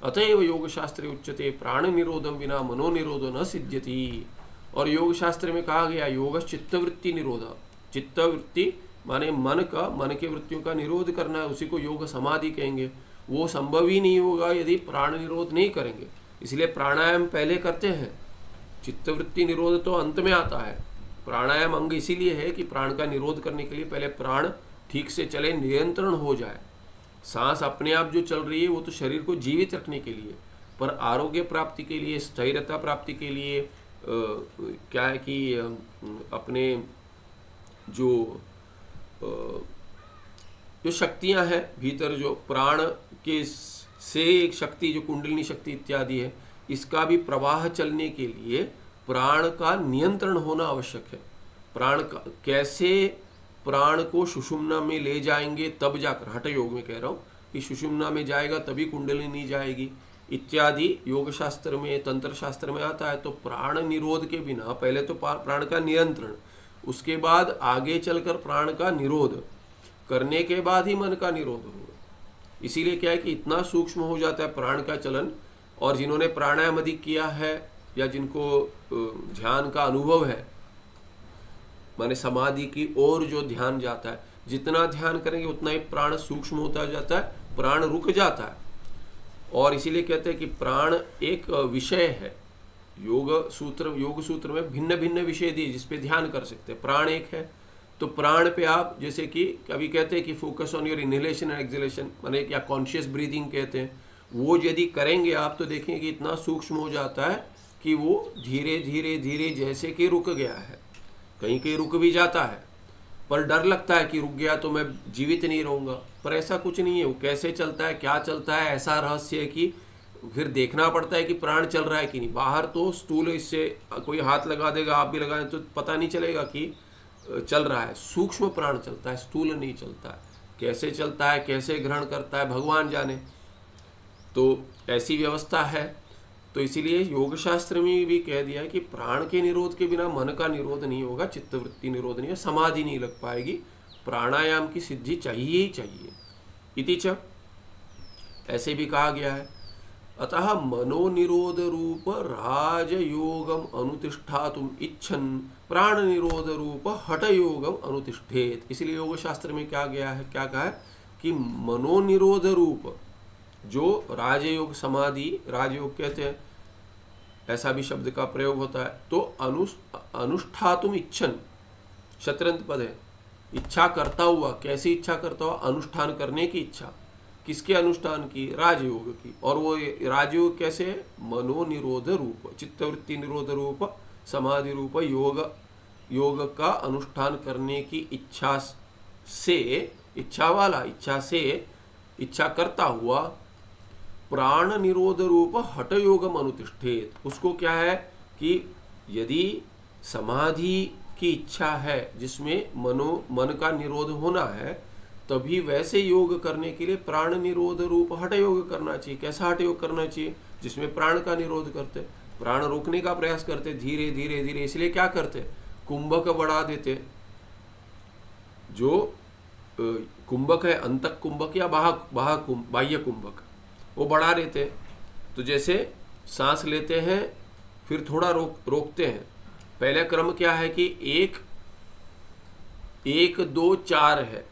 अतएव योग शास्त्रे उच्यते प्राण निरोधम बिना मनो निरोधो न सिद्ध्यति। और योग शास्त्र में कहा गया योग चित्तवृत्ति निरोध, चित्तवृत्ति माने मन के वृत्तियों का निरोध करना है, उसी को योग समाधि कहेंगे। वो संभव ही नहीं होगा यदि प्राण निरोध नहीं करेंगे, इसलिए प्राणायाम पहले करते हैं, चित्तवृत्ति निरोध तो अंत में आता है। प्राणायाम अंग इसीलिए है कि प्राण का निरोध करने के लिए पहले प्राण ठीक से चले, नियंत्रण हो जाए। सांस अपने आप जो चल रही है वो तो शरीर को जीवित रखने के लिए, पर आरोग्य प्राप्ति के लिए, स्थिरता प्राप्ति के लिए क्या है कि अपने जो शक्तियां हैं भीतर, जो प्राण के से एक शक्ति जो कुंडलिनी शक्ति इत्यादि है, इसका भी प्रवाह चलने के लिए प्राण का नियंत्रण होना आवश्यक है। प्राण का कैसे प्राण को सुषुम्ना में ले जाएंगे तब जाकर, हठ योग में कह रहा हूँ कि सुषुम्ना में जाएगा तभी कुंडलिनी जाएगी इत्यादि योग शास्त्र में, तंत्र शास्त्र में आता है। तो प्राण निरोध के बिना पहले तो प्राण का नियंत्रण, उसके बाद आगे चलकर प्राण का निरोध करने के बाद ही मन का निरोध होगा। इसीलिए क्या है कि इतना सूक्ष्म हो जाता है प्राण का चलन। और जिन्होंने प्राणायाम अधिक किया है या जिनको ध्यान का अनुभव है, माने समाधि की ओर जो ध्यान जाता है, जितना ध्यान करेंगे उतना ही प्राण सूक्ष्म होता जाता है, प्राण रुक जाता है। और इसीलिए कहते हैं कि प्राण एक विषय है। योग सूत्र में भिन्न भिन्न विषय दिए जिस पे ध्यान कर सकते हैं। प्राण एक है, तो प्राण पे आप जैसे कि कभी कहते हैं कि focus on your inhalation and exhalation, माने क्या कॉन्शियस ब्रीदिंग कहते हैं, वो यदि करेंगे आप तो देखेंगे कि इतना सूक्ष्म हो जाता है कि वो धीरे धीरे धीरे जैसे कि रुक गया है। कहीं कहीं रुक भी जाता है, पर डर लगता है कि रुक गया तो मैं जीवित नहीं रहूँगा, पर ऐसा कुछ नहीं है। वो कैसे चलता है, क्या चलता है, ऐसा रहस्य है कि फिर देखना पड़ता है कि प्राण चल रहा है कि नहीं। बाहर तो स्थूल इससे कोई हाथ लगा देगा, आप भी लगाएं तो पता नहीं चलेगा कि चल रहा है। सूक्ष्म प्राण चलता है, स्थूल नहीं चलता है। कैसे चलता है, कैसे ग्रहण करता है, भगवान जाने। तो ऐसी व्यवस्था है। तो इसीलिए योग शास्त्र में भी कह दिया है कि प्राण के निरोध के बिना मन का निरोध नहीं होगा, चित्तवृत्ति निरोध नहीं है, समाधि नहीं लग पाएगी, प्राणायाम की सिद्धि चाहिए ही चाहिए। इति च, ऐसे भी कहा गया है, अतः मनोनिरोध रूप राजयोगम अनुतिष्ठातुम इच्छन प्राण निरोध रूप हठ योगम अनुतिष्ठेत। इसलिए योग शास्त्र में क्या गया है, क्या कहा है कि मनोनिरोध रूप जो राजयोग समाधि, राजयोग कहते हैं, ऐसा भी शब्द का प्रयोग होता है। तो अनुष्ठातुम इच्छन, शत्रंत पद है, इच्छा करता हुआ। कैसी इच्छा करता हुआ, अनुष्ठान करने की इच्छा। किसके अनुष्ठान की, राजयोग की। और वो राजयोग कैसे है, मनोनिरोध रूप, चित्तवृत्ति निरोध रूप, समाधि रूप योग का अनुष्ठान करने की इच्छा से, इच्छा वाला, इच्छा से, इच्छा करता हुआ प्राण निरोध रूप हठ योगम अनुतिष्ठेत। उसको क्या है कि यदि समाधि की इच्छा है जिसमें मन का निरोध होना है, तभी वैसे योग करने के लिए प्राण निरोध रूप हठ योग करना चाहिए। कैसा हठ योग करना चाहिए, जिसमें प्राण का निरोध करते, प्राण रोकने का प्रयास करते धीरे धीरे धीरे। इसलिए क्या करते, कुंभक बढ़ा देते। जो कुंभक है, अंतक कुंभक या बाह्य कुंभक, वो बढ़ा देते। तो जैसे सांस लेते हैं फिर थोड़ा रोकते हैं। पहले क्रम क्या है कि 1 2 4 है।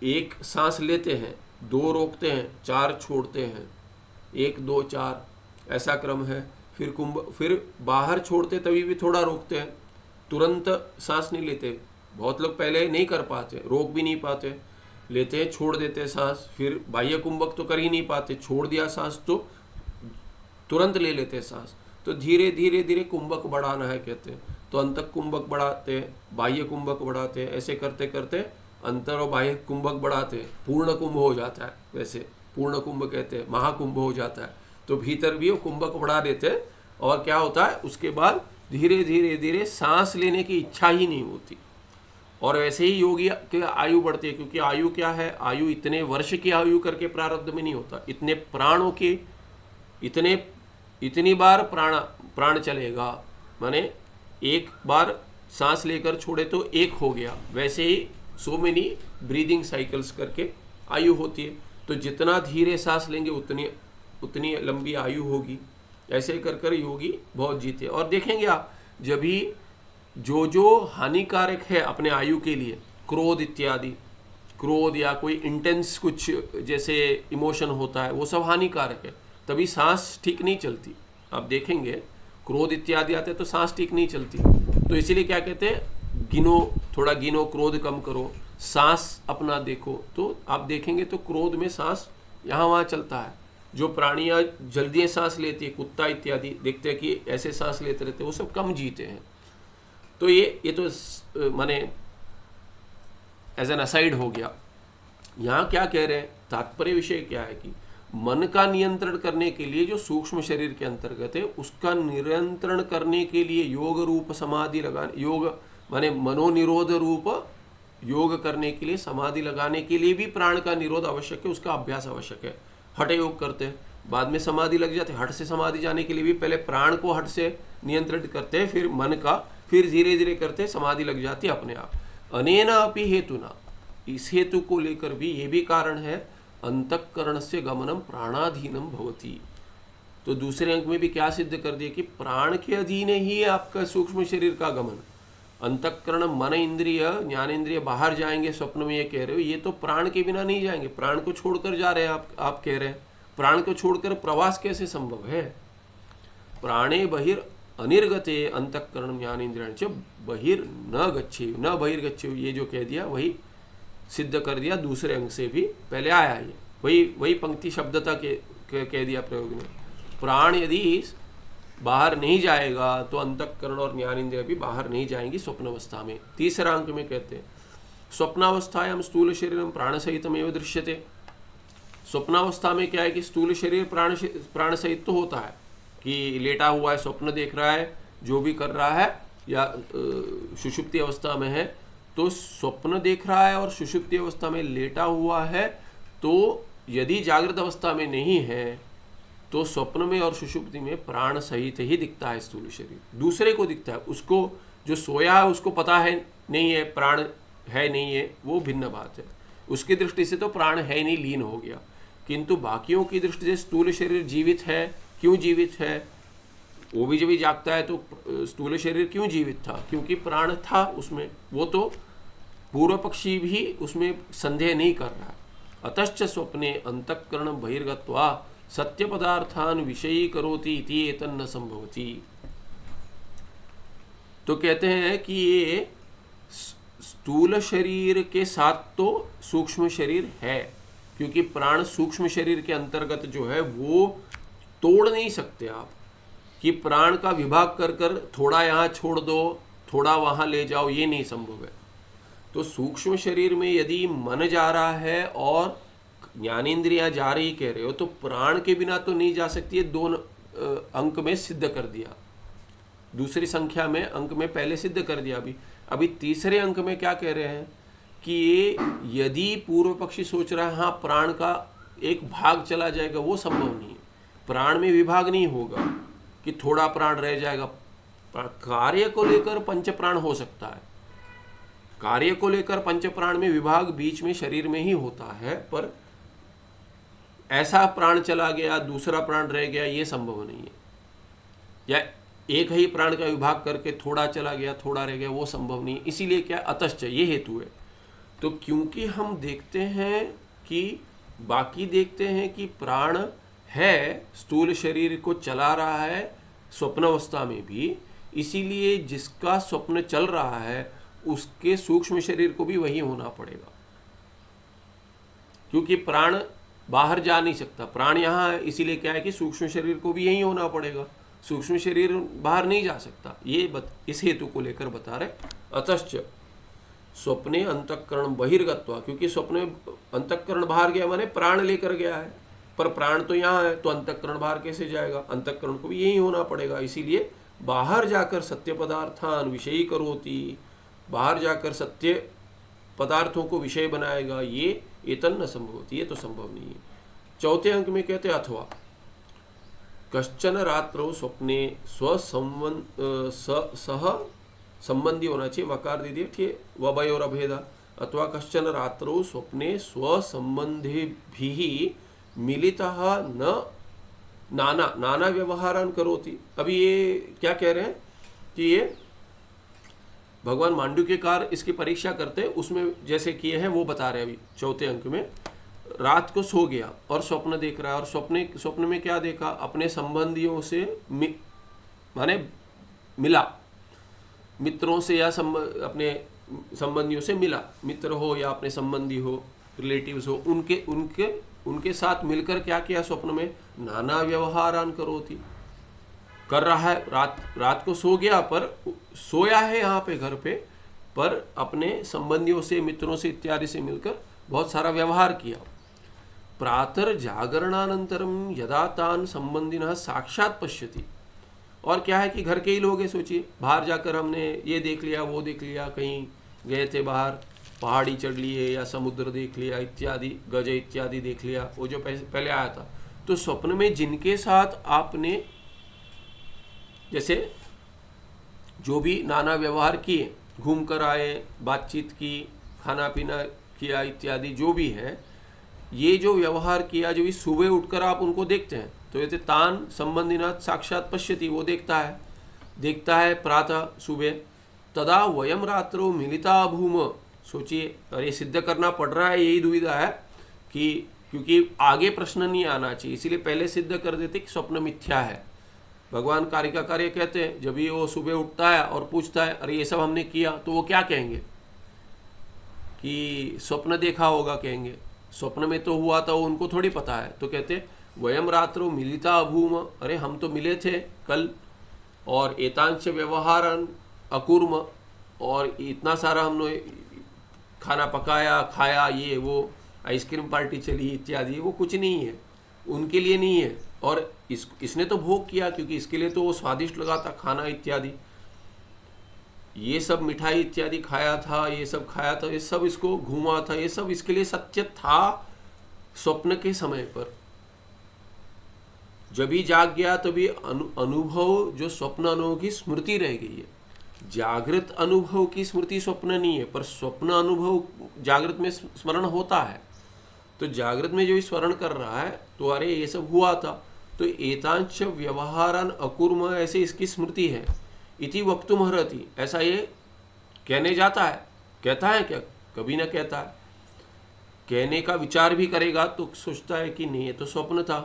1 सांस लेते हैं, 2 रोकते हैं, 4 छोड़ते हैं, 1 2 4 ऐसा क्रम है। फिर बाहर छोड़ते तभी भी थोड़ा रोकते हैं, तुरंत सांस नहीं लेते। बहुत लोग पहले नहीं कर पाते, रोक भी नहीं पाते, लेते हैं छोड़ देते सांस। फिर बाह्य कुंभक तो कर ही नहीं पाते, छोड़ दिया सांस तो तुरंत ले लेते सांस। तो धीरे धीरे धीरे कुंभक बढ़ाना है कहते हैं। तो अंतक कुंभक बढ़ाते हैं, बाह्य कुंभक बढ़ाते हैं, ऐसे करते करते अंतर और बाह्य कुंभक बढ़ाते हैं, पूर्ण कुंभ हो जाता है। वैसे पूर्ण कुंभ कहते हैं, महाकुंभ हो जाता है। तो भीतर भी वो कुंभक बढ़ा देते हैं। और क्या होता है, उसके बाद धीरे धीरे धीरे सांस लेने की इच्छा ही नहीं होती। और वैसे ही योगी की आयु बढ़ती है, क्योंकि आयु क्या है, आयु इतने वर्ष की आयु करके प्रारब्ध में नहीं होता, इतने प्राणों के, इतनी बार प्राण चलेगा। माने एक बार सांस लेकर छोड़े तो 1 हो गया। वैसे ही सो मेनी ब्रीदिंग साइकिल्स करके आयु होती है। तो जितना धीरे सांस लेंगे उतनी लंबी आयु होगी। ऐसे कर कर योगी बहुत जीते। और देखेंगे आप, जब भी जो हानिकारक है अपने आयु के लिए, क्रोध इत्यादि, क्रोध या कोई इंटेंस कुछ जैसे इमोशन होता है, वो सब हानिकारक है, तभी सांस ठीक नहीं चलती। आप देखेंगे क्रोध इत्यादि आते तो सांस ठीक नहीं चलती। तो इसीलिए क्या कहते हैं, थोड़ा गिनो, क्रोध कम करो, सांस अपना देखो। तो आप देखेंगे तो क्रोध में सांस यहाँ वहाँ चलता है। जो प्राणियाँ जल्दी सांस लेती है, कुत्ता इत्यादि, देखते हैं कि ऐसे सांस लेते रहते, वो सब कम जीते हैं। तो ये तो माने एज एन असाइड हो गया। यहाँ क्या कह रहे हैं, तात्पर्य विषय क्या है कि मन का नियंत्रण करने के लिए जो सूक्ष्म शरीर के अंतर्गत है उसका नियंत्रण करने के लिए योग रूप समाधि लगाने, योग माने मनोनिरोध रूप योग करने के लिए, समाधि लगाने के लिए भी प्राण का निरोध आवश्यक है, उसका अभ्यास आवश्यक है। हठ योग करते हैं, बाद में समाधि लग जाते, हठ से समाधि जाने के लिए भी पहले प्राण को हठ से नियंत्रित करते हैं, फिर मन का, फिर धीरे धीरे करते समाधि लग जाती है अपने आप। अनेना अपि हेतुना, इस हेतु को लेकर भी ये भी कारण है, अंतःकरण से गमनम प्राणाधीनम भवति। तो दूसरे अंक में भी क्या सिद्ध कर दिया कि प्राण के अधीन ही आपका सूक्ष्म शरीर का गमन। अंतःकरण मन इंद्रिय ज्ञानेंद्रिय बाहर जाएंगे स्वप्न में, ये कह रहे हो, ये तो प्राण के बिना नहीं जाएंगे, प्राण को छोड़कर जा रहे हैं आप कह रहे हैं। प्राण को छोड़कर प्रवास कैसे संभव है? प्राणे बहिर अनिर्गते अंतःकरण ज्ञानेन्द्रिय बहिर न गच्छेयु, न बहिर्गच्छेयु, ये जो कह दिया वही सिद्ध कर दिया दूसरे अंग से भी पहले आया, ये वही पंक्ति शब्दता कह दिया प्रयोग ने। प्राण यदि बाहर नहीं जाएगा तो अंतःकरण और ज्ञानेंद्रिय भी बाहर नहीं जाएंगी स्वप्नावस्था में। तीसरा अंक में कहते हैं स्वप्नावस्थायां स्थूल शरीरम प्राण सहितमेव दृश्यते। स्वप्नावस्था में क्या है कि स्थूल शरीर प्राण सहित तो होता है, कि लेटा हुआ है, स्वप्न देख रहा है, जो भी कर रहा है, या सुषुप्ति अवस्था में है तो स्वप्न देख रहा है और सुषुप्ति अवस्था में लेटा हुआ है, तो यदि जागृत अवस्था में नहीं है तो स्वप्न में और सुषुप्ति में प्राण सहित ही दिखता है स्थूल शरीर, दूसरे को दिखता है। उसको जो सोया है उसको पता है नहीं है प्राण है नहीं है, वो भिन्न बात है। उसकी दृष्टि से तो प्राण है नहीं, लीन हो गया, किंतु बाकियों की दृष्टि से स्थूल शरीर जीवित है। क्यों जीवित है? वो भी जब जागता है तो स्थूल शरीर क्यों जीवित था? क्योंकि प्राण था उसमें। वो तो पूर्व पक्षी भी उसमें संदेह नहीं कर रहा। अतश्च स्वप्ने अंतःकरण बहिर्गत्वा सत्य पदार्थान विषयी करोति इति एतन्न संभवति। तो कहते हैं कि ये स्थूल शरीर के साथ तो सूक्ष्म शरीर है, क्योंकि प्राण सूक्ष्म शरीर के अंतर्गत जो है वो तोड़ नहीं सकते आप, कि प्राण का विभाग कर कर थोड़ा यहाँ छोड़ दो थोड़ा वहाँ ले जाओ, ये नहीं संभव है। तो सूक्ष्म शरीर में यदि मन जा रहा है और ज्ञानेंद्रियां जा रही कह रहे हो, तो प्राण के बिना तो नहीं जा सकती है। दोनों अंक में सिद्ध कर दिया, दूसरी संख्या में अंक में पहले सिद्ध कर दिया। अभी तीसरे अंक में क्या कह रहे हैं कि ये यदि पूर्व पक्षी सोच रहा है हाँ प्राण का एक भाग चला जाएगा, वो संभव नहीं है। प्राण में विभाग नहीं होगा कि थोड़ा प्राण रह जाएगा। कार्य को लेकर पंच प्राण हो सकता है, कार्य को लेकर पंच प्राण में विभाग बीच में शरीर में ही होता है, पर ऐसा प्राण चला गया दूसरा प्राण रह गया ये संभव नहीं है। या एक ही प्राण का विभाग करके थोड़ा चला गया थोड़ा रह गया, वो संभव नहीं। इसीलिए क्या अतश्च ये हेतु है। तो क्योंकि हम देखते हैं कि बाकी देखते हैं कि प्राण है, स्थूल शरीर को चला रहा है स्वप्न अवस्था में भी, इसीलिए जिसका स्वप्न चल रहा है उसके सूक्ष्म शरीर को भी वही होना पड़ेगा, क्योंकि प्राण बाहर जा नहीं सकता। प्राण यहाँ है, इसीलिए क्या है कि सूक्ष्म शरीर को भी यही होना पड़ेगा, सूक्ष्म शरीर बाहर नहीं जा सकता। ये इस हेतु को लेकर बता रहे। अतश्च स्वप्ने अंतःकरण बहिर्गत्वा, क्योंकि स्वप्न अंतःकरण बाहर गया माने प्राण लेकर गया है, पर प्राण तो यहाँ है, तो अंतःकरण बाहर कैसे जाएगा? अंतःकरण को भी यही होना पड़ेगा। इसीलिए बाहर जाकर सत्य पदार्थान विषयी करोति, बाहर जाकर सत्य पदार्थों को विषय बनाएगा, ये एतन्न संभव होती, ये तो संभव नहीं है। चौथे अंक में कहते अथवा कश्चन रात्रौ स्वप्ने सह संबंधी होना चाहिए, वकार दे दिए, ठीक, वभय और अभेदा। अथवा कश्चन रात्रौ स्वप्ने स्वसंबंधिभिः मिलितः न नाना व्यवहारान करोति। अभी ये क्या कह रहे हैं कि ये भगवान मांडुक्यकार इसकी परीक्षा करते हैं, उसमें जैसे किए हैं वो बता रहे हैं। अभी चौथे अंक में रात को सो गया और स्वप्न देख रहा है, और स्वप्न में क्या देखा? अपने संबंधियों से माने मिला, मित्रों से या अपने संबंधियों से मिला, मित्र हो या अपने संबंधी हो, रिलेटिव्स हो, उनके साथ मिलकर क्या किया? स्वप्न में नाना व्यवहारान करोति, कर रहा है। रात को सो गया, पर सोया है यहाँ पे घर पे, पर अपने संबंधियों से मित्रों से इत्यादि से मिलकर बहुत सारा व्यवहार किया। प्रातः जागरणानंतरम यदा तान संबंधिनः साक्षात पश्यति। और क्या है कि घर के ही लोग हैं, सोचिए बाहर जाकर हमने ये देख लिया वो देख लिया, कहीं गए थे बाहर पहाड़ी चढ़ लिए या समुद्र देख लिया इत्यादि, गज इत्यादि देख लिया, वो जो पहले आया था। तो स्वप्न में जिनके साथ आपने जैसे जो भी नाना व्यवहार किए, घूम कर आए, बातचीत की, खाना पीना किया इत्यादि जो भी है, ये जो व्यवहार किया, जो भी सुबह उठकर आप उनको देखते हैं, तो ये तान संबंधिनाथ साक्षात पश्यति, वो देखता है प्रातः सुबह। तदा वयम रात्रो मिलिता भूम। सोचिए, और ये सिद्ध करना पड़ रहा है, यही दुविधा है कि क्योंकि आगे प्रश्न नहीं आना चाहिए, इसीलिए पहले सिद्ध कर देते कि स्वप्न मिथ्या है। भगवान कार्य का कार्य कहते हैं, जब भी वो सुबह उठता है और पूछता है अरे ये सब हमने किया, तो वो क्या कहेंगे कि स्वप्न देखा होगा, कहेंगे स्वप्न में तो हुआ था, वो उनको थोड़ी पता है। तो कहते वयम रात्रो मिलिता अभूम, अरे हम तो मिले थे कल, और एतांश व्यवहारन अकुर्म, और इतना सारा हमने खाना पकाया, खाया, ये वो आइसक्रीम पार्टी चली इत्यादि, वो कुछ नहीं है, उनके लिए नहीं है। और इसने तो भोग किया, क्योंकि इसके लिए तो वो स्वादिष्ट लगा था खाना इत्यादि, ये सब मिठाई इत्यादि खाया था, ये सब खाया था, ये सब इसको घूमा था, ये सब इसके लिए सत्य था स्वप्न के समय पर। जब ही जाग गया तभी अनुभव, जो स्वप्न अनुभव की स्मृति रह गई है। जागृत अनुभव की स्मृति स्वप्न नहीं है, पर स्वप्न अनुभव जागृत में स्मरण होता है। तो जागृत में जो स्मरण कर रहा है, तो अरे ये सब हुआ था, तो एतांश व्यवहारन अकुर्म, ऐसे इसकी स्मृति है। इति वक्तुम हरति, ऐसा ये कहने जाता है, कहता है क्या, कभी ना कहता है। कहने का विचार भी करेगा तो सोचता है कि नहीं ये तो स्वप्न था।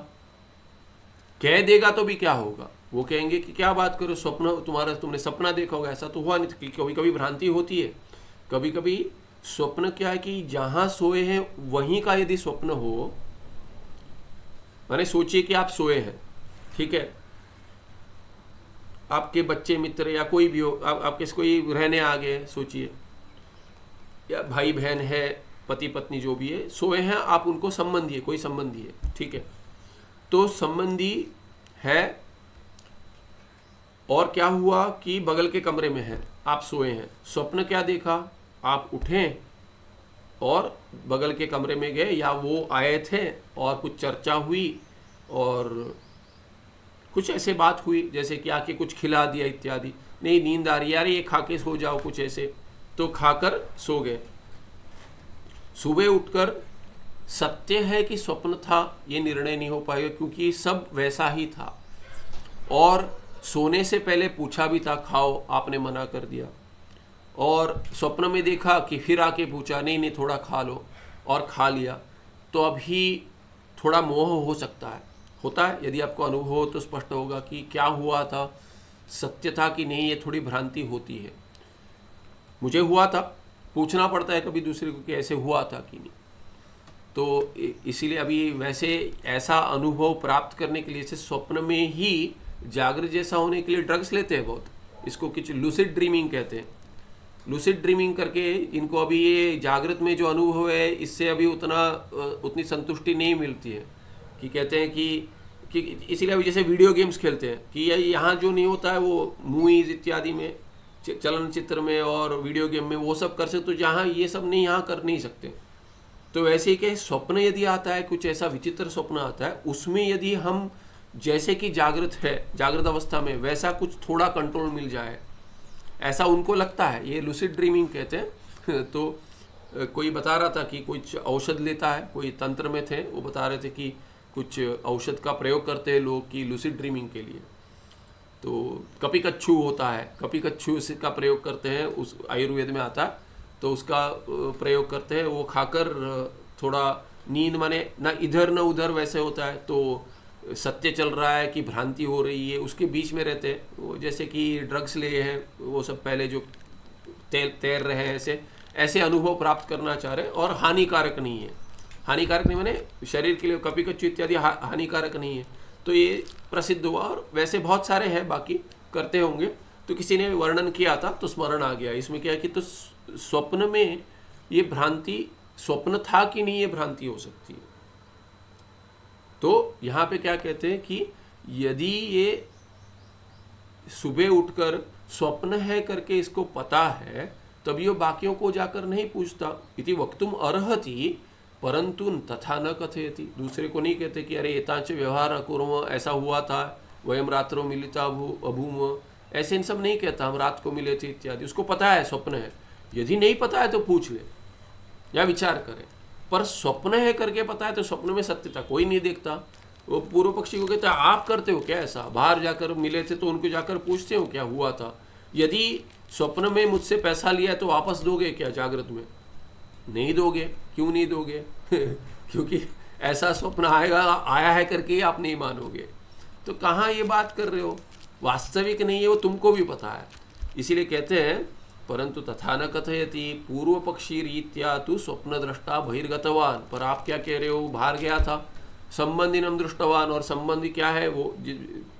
कह देगा तो भी क्या होगा, वो कहेंगे कि क्या बात करो, स्वप्न तुम्हारा, तुमने सपना देखा होगा, ऐसा तो हुआ नहीं। कभी कभी भ्रांति होती है, कभी कभी स्वप्न क्या है कि जहां सोए हैं वहीं का यदि स्वप्न हो, माने सोचिए कि आप सोए हैं, ठीक है, आपके बच्चे मित्र या कोई भी हो, आपके कोई रहने आ गए, सोचिए, या भाई बहन है, पति पत्नी जो भी है, सोए हैं, आप उनको संबंधी है, कोई संबंधी है, ठीक है, तो संबंधी है, और क्या हुआ कि बगल के कमरे में है, आप सोए हैं, स्वप्न क्या देखा, आप उठे और बगल के कमरे में गए, या वो आए थे और कुछ चर्चा हुई और कुछ ऐसे बात हुई जैसे कि आके कुछ खिला दिया इत्यादि, नहीं नींद आ रही है, यार ये खा के सो जाओ, कुछ ऐसे, तो खाकर सो गए। सुबह उठकर सत्य है कि स्वप्न था, ये निर्णय नहीं हो पाएगा, क्योंकि सब वैसा ही था, और सोने से पहले पूछा भी था खाओ, आपने मना कर दिया, और स्वप्न में देखा कि फिर आके पूछा नहीं नहीं थोड़ा खा लो, और खा लिया। तो अभी थोड़ा मोह हो सकता है, होता है, यदि आपको अनुभव हो तो स्पष्ट होगा कि क्या हुआ था, सत्य था कि नहीं, ये थोड़ी भ्रांति होती है। मुझे हुआ था, पूछना पड़ता है कभी दूसरे को कि ऐसे हुआ था कि नहीं। तो इसीलिए अभी वैसे ऐसा अनुभव प्राप्त करने के लिए से स्वप्न में ही जागृत जैसा होने के लिए ड्रग्स लेते हैं बहुत, इसको कुछ लूसिड ड्रीमिंग कहते हैं। लूसिड ड्रीमिंग करके इनको अभी ये जागृत में जो अनुभव है इससे अभी उतनी संतुष्टि नहीं मिलती है, कि कहते हैं कि इसीलिए अभी जैसे वीडियो गेम्स खेलते हैं कि यहाँ जो नहीं होता है वो मूवीज इत्यादि में, चलनचित्र में और वीडियो गेम में वो सब कर सकते, तो जहाँ ये सब नहीं, यहाँ कर नहीं सकते। तो वैसे ही कि स्वप्न यदि आता है, कुछ ऐसा विचित्र स्वप्न आता है, उसमें यदि हम जैसे कि जागृत है, जागृत अवस्था में वैसा कुछ थोड़ा कंट्रोल मिल जाए, ऐसा उनको लगता है, ये लूसिड ड्रीमिंग कहते हैं। तो कोई बता रहा था कि कुछ औषध लेता है, कोई तंत्र में थे, वो बता रहे थे कि कुछ औषध का प्रयोग करते हैं लोग की लूसिड ड्रीमिंग के लिए। तो कपिकच्छु होता है, कपिकच्छु का प्रयोग करते हैं, उस आयुर्वेद में आता है, तो उसका प्रयोग करते हैं, वो खाकर थोड़ा नींद, माने ना इधर न उधर वैसे होता है, तो सत्य चल रहा है कि भ्रांति हो रही है, उसके बीच में रहते हैं। वो जैसे कि ड्रग्स लिए हैं वो सब, पहले जो तैर रहे हैं, ऐसे अनुभव प्राप्त करना चाह रहे हैं, और हानिकारक नहीं है, हानिकारक नहीं माने शरीर के लिए कपिकच्छु इत्यादि हानिकारक नहीं है। तो ये प्रसिद्ध हुआ, और वैसे बहुत सारे हैं, बाकी करते होंगे। तो किसी ने वर्णन किया था तो स्मरण आ गया। इसमें क्या है कि तो स्वप्न में ये भ्रांति, स्वप्न था कि नहीं, ये भ्रांति हो सकती है। तो यहाँ पे क्या कहते हैं कि यदि ये सुबह उठकर स्वप्न है करके इसको पता है, तभी वो बाकियों को जाकर नहीं पूछता। इति वक्तुम अर्हति परंतु तथा न कथयति। दूसरे को नहीं कहते कि अरे एतांच व्यवहार अकुर्म, ऐसा हुआ था, वयम रात्रो मिलिता अभूम, ऐसे इन सब नहीं कहता, हम रात को मिले थे इत्यादि। उसको पता है स्वप्न है, यदि नहीं पता है तो पूछ ले या विचार करे। पर स्वप्न है करके पता है तो स्वप्न में सत्यता कोई नहीं देखता। वो पूर्व पक्षी को कहता है आप करते हो क्या ऐसा, बाहर जाकर मिले थे तो उनको जाकर पूछते हो क्या हुआ था। यदि स्वप्न में मुझसे पैसा लिया है तो वापस दोगे क्या जागृत में? नहीं दोगे। क्यों नहीं दोगे? क्योंकि ऐसा स्वप्न आया है करके आप नहीं मानोगे। तो कहाँ ये बात कर रहे हो, वास्तविक नहीं है वो, तुमको भी पता है। इसीलिए कहते हैं परंतु तथा न कथयति पूर्व पक्षी रीत्या तु स्वप्न दृष्टा बहिर्गतवान। पर आप क्या कह रहे हो, बाहर गया था, संबंधिनम दृष्टवान, और संबंधी क्या है वो,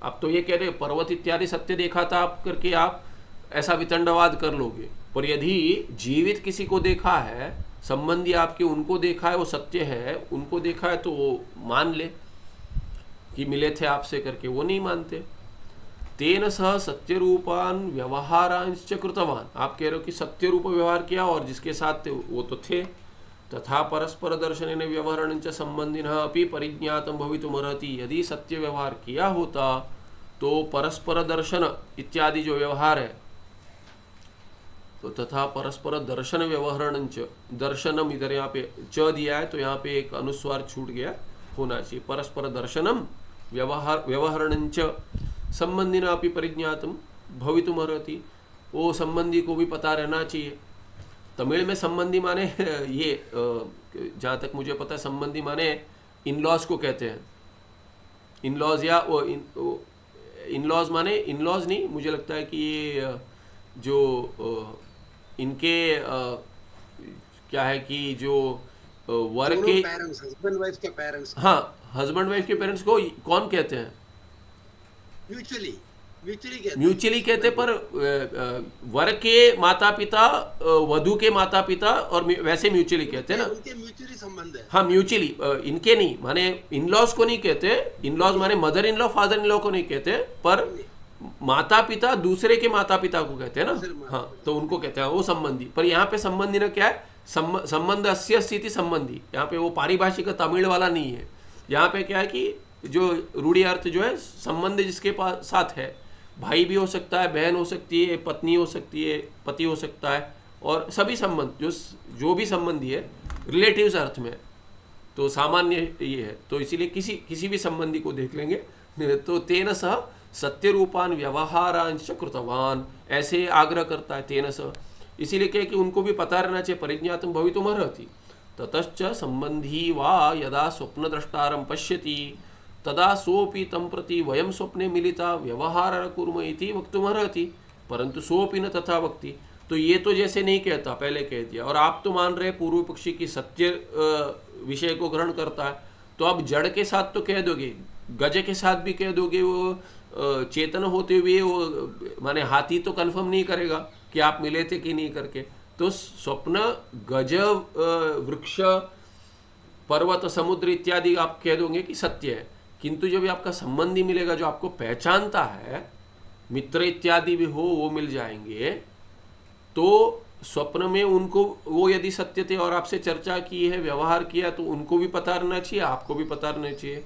आप तो ये कह रहे पर्वत इत्यादि सत्य देखा था आप करके आप ऐसा वितंडवाद कर लोगे। पर यदि जीवित किसी को देखा है, संबंधी आपके उनको देखा है, वो सत्य है, उनको देखा है, तो वो मान ले कि मिले थे आपसे करके। वो नहीं मानते। तेन सह सत्य रूपान व्यवहारांश्च कृतवान। आप कह रहे हो कि सत्य रूप व्यवहार किया और जिसके साथ वो तो थे। तथा परस्पर दर्शन व्यवहारण च संबंधिनः अपि परिज्ञातम भवितुमर्हति। यदि सत्य व्यवहार किया होता तो परस्पर दर्शन इत्यादि जो व्यवहार है, तो तथा परस्पर दर्शन व्यवहारण च, दर्शनम इधर यहाँ पे च दिया है तो यहाँ पे एक अनुस्वार छूट गया, होना चाहिए परस्पर दर्शनम व्यवहारण च संबंधिना अपि परिज्ञातम भवितुमर्हति। वो संबंधी को भी पता रहना चाहिए। तमिल में संबंधी माने ये जहाँ तक मुझे पता है संबंधी माने इन-लॉज को कहते हैं। इन-लॉज या वो इन-लॉज माने इन-लॉज नहीं, मुझे लगता है कि ये जो इनके क्या है कि जो वर्क के हस्बैंड वाइफ के पेरेंट्स, हाँ हस्बैंड वाइफ के पेरेंट्स को कौन कहते हैं? म्यूचुअली कहते, पर वर के माता पिता, वधु के माता पिता और वैसे म्यूचुअली कहते हैं ना, उनके म्यूचुअली संबंध है। हाँ म्यूचुअली, इनके नहीं, माने इन-लॉज को नहीं कहते। इन-लॉज माने mother in law father in law को नहीं कहते, पर माता पिता दूसरे के माता पिता को कहते हैं ना, हाँ तो उनको कहते हैं वो संबंधी। पर यहाँ पे संबंधी ना क्या है, संबंध अस्य स्थिति संबंधी। यहाँ पे वो पारिभाषिक तमिल वाला नहीं है। यहाँ पे क्या है कि जो रूढ़ी अर्थ जो है संबंध जिसके पास साथ है, भाई भी हो सकता है, बहन हो सकती है, पत्नी हो सकती है, पति हो सकता है, और सभी संबंध जो भी संबंधी है रिलेटिव्स अर्थ में, तो सामान्य ये है। तो इसीलिए किसी भी संबंधी को देख लेंगे। तो तेन सह सत्य रूपान व्यवहारांश कृतवान, ऐसे आग्रह करता है तेन सह। इसीलिए क्या कि उनको भी पता रहना चाहिए, परिज्ञातम भवितुमर्हति। ततश्च संबंधी वा यदा स्वप्न द्रष्टारं पश्यति तदा सोपि तं प्रति वयं स्वप्ने मिलिता व्यवहार कुर्म इति वक्तुमर्हति परंतु सोपि न तथा वक्ति। तो ये तो जैसे नहीं कहता, पहले कह दिया, और आप तो मान रहे पूर्व पक्षी की सत्य विषय को ग्रहण करता है, तो आप जड़ के साथ तो कह दोगे, गज के साथ भी कह दोगे, वो चेतन होते हुए वो माने हाथी तो कन्फर्म नहीं करेगा कि आप मिले थे कि नहीं करके। तो स्वप्न, गज, वृक्ष, पर्वत, समुद्र इत्यादि आप कह दोगे कि सत्य है, किंतु जब आपका संबंधी मिलेगा जो आपको पहचानता है, मित्र इत्यादि भी हो वो मिल जाएंगे, तो स्वप्न में उनको वो यदि सत्य थे और आपसे चर्चा की है, व्यवहार किया, तो उनको भी पता रहना चाहिए, आपको भी पता रहना चाहिए,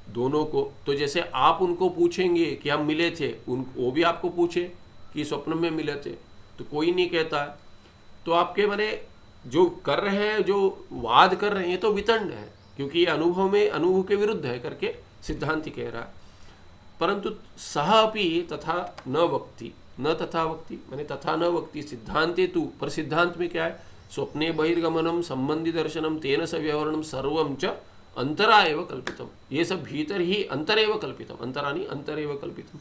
दोनों को। तो जैसे आप उनको पूछेंगे कि हम मिले थे, वो भी आपको पूछे कि स्वप्न में मिले थे, तो कोई नहीं कहता है। तो आपके माने जो कर रहे हैं, जो वाद कर रहे हैं, तो वितंड है, क्योंकि ये अनुभव के विरुद्ध है करके सिद्धांति कह रहा है। परंतु सह अपि तथा न वक्ति, न तथा वक्ति माने तथा न वक्ति सिद्धांते तु। पर सिद्धांत में क्या है, स्वप्ने बहिर्गमनम संबंधी दर्शनम तेन स व्यवहारणम सर्वं च अंतरा एव कल्पितम। ये सब भीतर ही अंतर एव कल्पितम, अंतरा नहीं अंतर एव कल्पितम,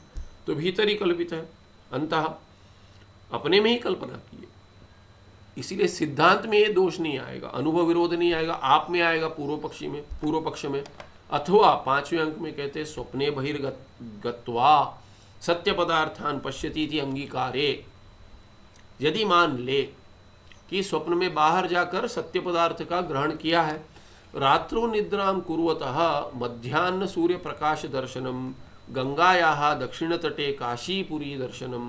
तो भीतर ही कल्पित है, अंतः अपने में ही कल्पना की है। इसीलिए सिद्धांत में ये दोष नहीं आएगा, अनुभव विरोध नहीं आएगा, आप में आएगा पूर्व पक्ष में। अथवा 5वें अंक में कहते हैं स्वप्ने बहिर्गत्वा सत्य पदार्थान पश्यति इति अंगीकारे। यदि मान ले कि स्वप्न में बाहर जाकर सत्य पदार्थ का ग्रहण किया है, रात्रौ निद्रां कुर्वतः मध्याह्न सूर्य प्रकाश दर्शनम गंगायाः दक्षिणतटे काशीपुरी दर्शनम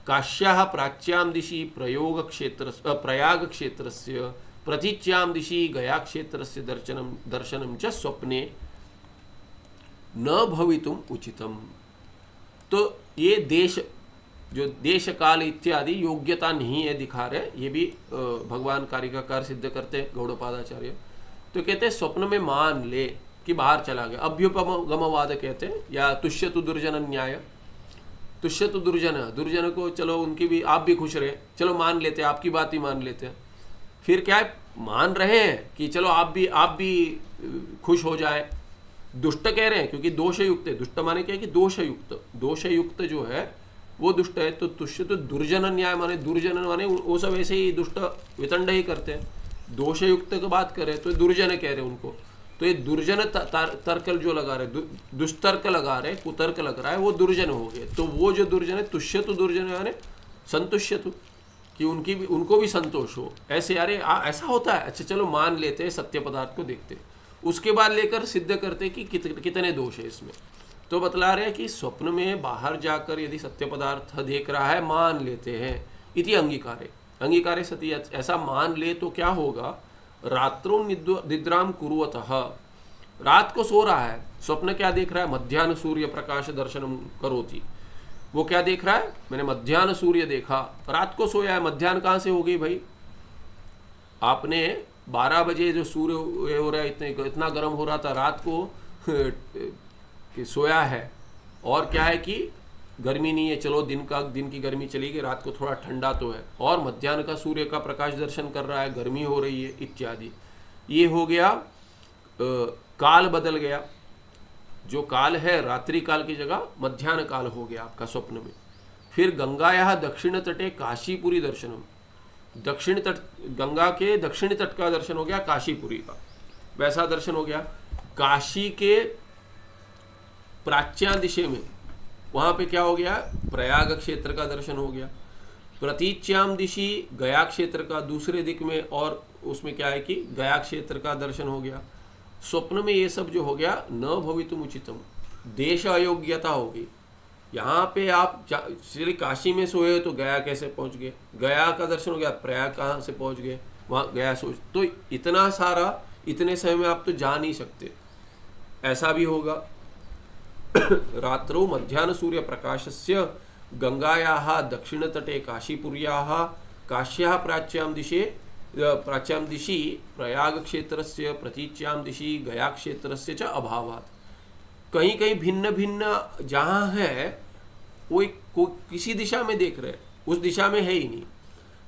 काश्याः प्राच्यां दिशि प्रयाग क्षेत्रस्य प्रतीच्यां दिशि गया क्षेत्रस्य दर्शनम च स्वप्ने न भवितुम उचितम। तो ये देश, जो देश काल इत्यादि योग्यता नहीं है दिखा रहे, ये भी भगवान कारिकाकार सिद्ध करते हैं गौड़पादाचार्य। तो कहते हैं स्वप्न में मान ले कि बाहर चला गया, अभ्युपगमवाद कहते हैं, या तुष्यतु दुर्जन न्याय। तुष्यतु दुर्जन को चलो उनकी भी, आप भी खुश रहे, चलो मान लेते हैं, आपकी बात ही मान लेते हैं। फिर क्या है, मान रहे हैं कि चलो आप भी खुश हो जाए। दुष्ट कह रहे हैं क्योंकि दोषयुक्त है, दुष्ट माने क्या है कि दोषयुक्त जो है वो दुष्ट है। तो तुष्यतु दुर्जन न्याय माने दुर्जन माने वो सब ऐसे ही दुष्ट वितंड ही करते हैं। दोषयुक्त की बात करें तो दुर्जन कह रहे हैं उनको। तो ये दुर्जन तर्क जो लगा रहे, दुष्तर्क लगा रहे, कुतर्क लग रहा है, वो दुर्जन हो गए। तो वो जो दुर्जन है, तुष्यतु दुर्जन यानी संतुष्यतु, कि उनको भी संतोष हो। ऐसे यारे ऐसा होता है, अच्छा चलो मान लेते हैं, सत्य पदार्थ को देखते हैं, उसके बाद लेकर सिद्ध करते कि कितने दोष है इसमें। तो बतला रहे हैं कि स्वप्न में बाहर जाकर यदि सत्य पदार्थ देख रहा है, मान लेते हैं, इति अंगीकारे सती, ऐसा मान ले तो क्या होगा, रात्रो निद्राम कुर्वतः, रात को सो रहा है, स्वप्न क्या देख रहा है, मध्याह्न सूर्य प्रकाश दर्शनम करोति। वो क्या देख रहा है, मैंने मध्याह्न सूर्य देखा, रात को सोया है। मध्याह्न कहाँ से हो गई भाई, आपने 12 बजे जो सूर्य हो रहा है, इतना गर्म हो रहा था, रात को कि सोया है। और क्या है कि गर्मी नहीं है, चलो दिन की गर्मी चली गई, रात को थोड़ा ठंडा तो है, और मध्याह्न का सूर्य का प्रकाश दर्शन कर रहा है, गर्मी हो रही है इत्यादि। ये हो गया, काल बदल गया। जो काल है रात्रि काल की जगह मध्याह्न काल हो गया आपका स्वप्न में। फिर गंगायाः दक्षिण तटे काशीपुरी दर्शनम, दक्षिण तट, गंगा के दक्षिणी तट का दर्शन हो गया, काशीपुरी का वैसा दर्शन हो गया। काशी के प्राच्यां दिशा में वहाँ पे क्या हो गया, प्रयाग क्षेत्र का दर्शन हो गया। प्रतीच्याम दिशि गया क्षेत्र का दूसरे दिक में, और उसमें क्या है कि गया क्षेत्र का दर्शन हो गया। स्वप्न में ये सब जो हो गया, न भवितुम उचितम, देश अयोग्यता होगी। यहाँ पे आप श्री काशी में सोए तो गया कैसे पहुँच गए, गया का दर्शन हो गया, प्रयाग कहाँ से पहुँच गए, वहाँ गया सोच, तो इतना सारा इतने समय में आप तो जा नहीं सकते। ऐसा भी होगा। रात्रौ मध्याह्न सूर्य प्रकाशस्य गंगायाः दक्षिणतटे काशीपुर्याः काश्याः प्राच्यां दिशि प्रयाग क्षेत्रस्य प्रतीच्यां दिशि गया क्षेत्रस्य च अभावात्। कहीं कहीं भिन्न भिन्न जहाँ है वो किसी दिशा में देख रहे, उस दिशा में है ही नहीं,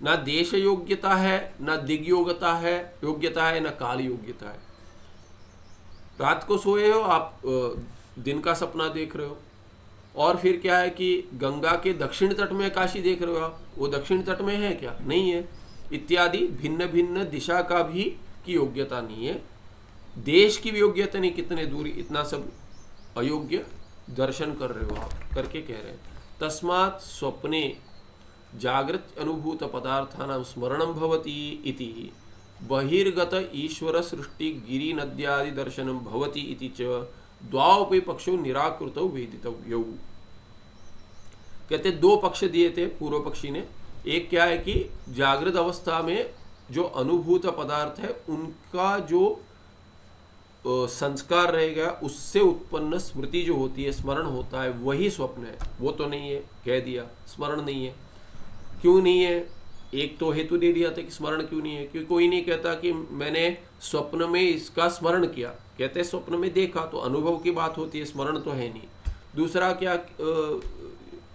ना देश योग्यता है, ना दिग योग्यता है, ना काल योग्यता है। रात को सोए हो आप, दिन का सपना देख रहे हो, और फिर क्या है कि गंगा के दक्षिण तट में काशी देख रहे हो आप, वो दक्षिण तट में है क्या, नहीं है, इत्यादि भिन्न भिन्न दिशा का भी की योग्यता नहीं है, देश की भी योग्यता नहीं, कितने दूरी, इतना सब अयोग्य दर्शन कर रहे हो आप, करके कह रहे हैं। तस्मात् स्वप्ने जागृत अनुभूत पदार्थानां स्मरणं भवति इति बहिर्गत ईश्वर सृष्टि गिरि नद्यादि दर्शनं भवति इति च द्वावपि पक्षों निराकृतौ वेदितव्यौ। कहते दो पक्ष दिए थे पूर्व पक्षी ने। एक क्या है कि जागृत अवस्था में जो अनुभूत पदार्थ है उनका जो संस्कार रहेगा, उससे उत्पन्न स्मृति जो होती है, स्मरण होता है, वही स्वप्न है। वो तो नहीं है, कह दिया स्मरण नहीं है। क्यों नहीं है, एक तो हेतु दे दिया था कि स्मरण क्यों नहीं है, क्योंकि कोई नहीं कहता कि मैंने स्वप्न में इसका स्मरण किया, कहते हैं स्वप्न में देखा, तो अनुभव की बात होती है, स्मरण तो है नहीं। दूसरा क्या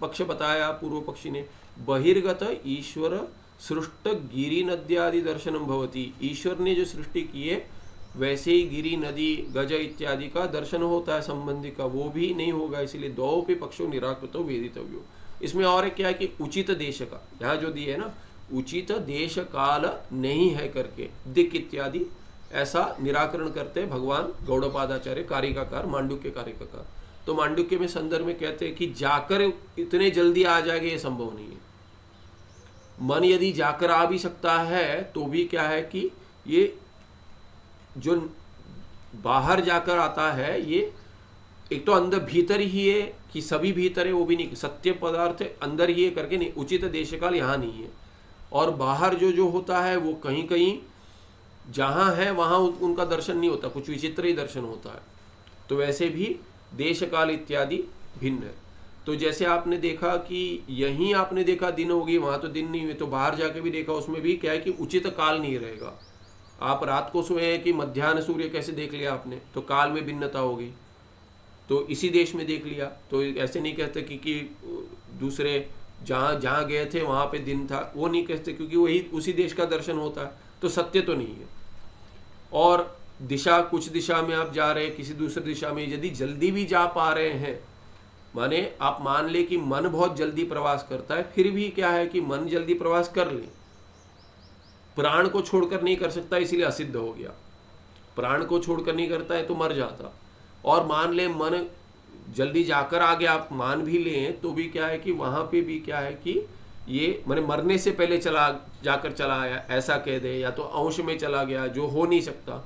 पक्ष बताया पूर्व पक्षी ने, बहिर्गत ईश्वर सृष्ट गिरि नद्यादि दर्शनम भवति, ईश्वर ने जो सृष्टि की है वैसे ही गिरि नदी गज इत्यादि का दर्शन होता है संबंधी का, वो भी नहीं होगा। इसीलिए द्वौपि पक्षों निराकृतो वेदितव्यो। इसमें और एक क्या है कि उचित देश का, यहाँ जो दिए है ना, उचित देश काल नहीं है करके दिक् इत्यादि ऐसा निराकरण करते हैं भगवान गौड़पादाचार्य कारिकाकार, मांडुक्य कारिकाकार। तो मांडुक्य में संदर्भ में कहते हैं कि जाकर इतने जल्दी आ जाएगा ये संभव नहीं है। मन यदि जाकर आ भी सकता है तो भी क्या है कि ये जो बाहर जाकर आता है, ये एक तो अंदर भीतर ही है कि सभी भीतर है वो भी नहीं, सत्य पदार्थ अंदर ही है करके नहीं, उचित देश काल यहाँ नहीं है। और बाहर जो जो होता है वो कहीं कहीं जहाँ है वहाँ उनका दर्शन नहीं होता, कुछ विचित्र ही दर्शन होता है। तो वैसे भी देश काल इत्यादि भिन्न है। तो जैसे आपने देखा कि यहीं आपने देखा दिन होगी, वहाँ तो दिन नहीं हुए, तो बाहर जाके भी देखा उसमें भी क्या है कि उचित काल नहीं रहेगा। आप रात को सोए हैं कि मध्याह्न सूर्य कैसे देख लिया आपने, तो काल में भिन्नता होगी। तो इसी देश में देख लिया, तो ऐसे नहीं कहते कि दूसरे जहाँ जहाँ गए थे वहाँ पे दिन था, वो नहीं कहते, क्योंकि वही उसी देश का दर्शन होता है, तो सत्य तो नहीं है। और दिशा, कुछ दिशा में आप जा रहे हैं, किसी दूसरी दिशा में यदि जल्दी भी जा पा रहे हैं, माने आप मान ले कि मन बहुत जल्दी प्रवास करता है, फिर भी क्या है कि मन जल्दी प्रवास कर ले, प्राण को छोड़कर नहीं कर सकता, इसीलिए असिद्ध हो गया। प्राण को छोड़कर नहीं करता है तो मर जाता। और मान ले मन जल्दी जाकर आगे आप मान भी लें तो भी क्या है कि वहाँ पे भी क्या है कि ये मैंने मरने से पहले चला आया ऐसा कह दे, या तो अंश में चला गया जो हो नहीं सकता,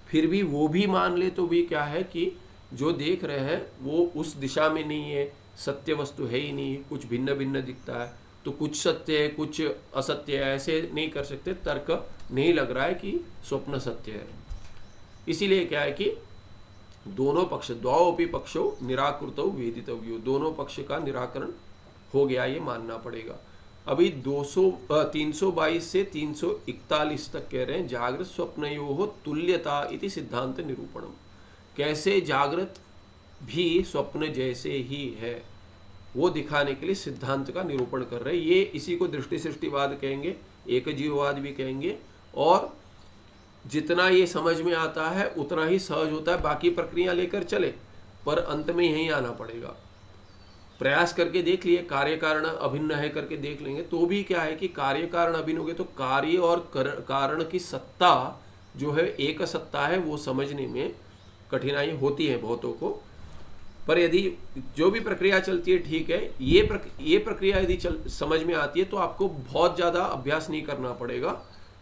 फिर भी वो भी मान ले तो भी क्या है कि जो देख रहे हैं वो उस दिशा में नहीं है, सत्य वस्तु है ही नहीं, कुछ भिन्न भिन्न दिखता है। तो कुछ सत्य है कुछ असत्य है, ऐसे नहीं कर सकते, तर्क नहीं लग रहा है कि स्वप्न सत्य है। इसीलिए क्या है कि दोनों पक्ष, द्वावपि पक्षो निराकृतौ वेदितव्यो, दोनों पक्ष का निराकरण हो गया, ये मानना पड़ेगा। अभी 322 से 341 तक कह रहे हैं जागृत स्वप्नयोः तुल्यता इति सिद्धांत निरूपणम। कैसे जागृत भी स्वप्न जैसे ही है वो दिखाने के लिए सिद्धांत का निरूपण कर रहे हैं। ये इसी को दृष्टि सृष्टिवाद कहेंगे, एक जीववाद भी कहेंगे। और जितना ये समझ में आता है उतना ही सहज होता है, बाकी प्रक्रिया लेकर चले, पर अंत में यहीं आना पड़ेगा। प्रयास करके देख लिए, कार्य कारण अभिन्न है करके देख लेंगे तो भी क्या है कि कार्य कारण अभिन्न हो गए तो कार्य और कारण की सत्ता जो है एक सत्ता है, वो समझने में कठिनाई होती है बहुतों को। पर यदि जो भी प्रक्रिया चलती है ठीक है, ये प्रक्रिया यदि समझ में आती है तो आपको बहुत ज़्यादा अभ्यास नहीं करना पड़ेगा,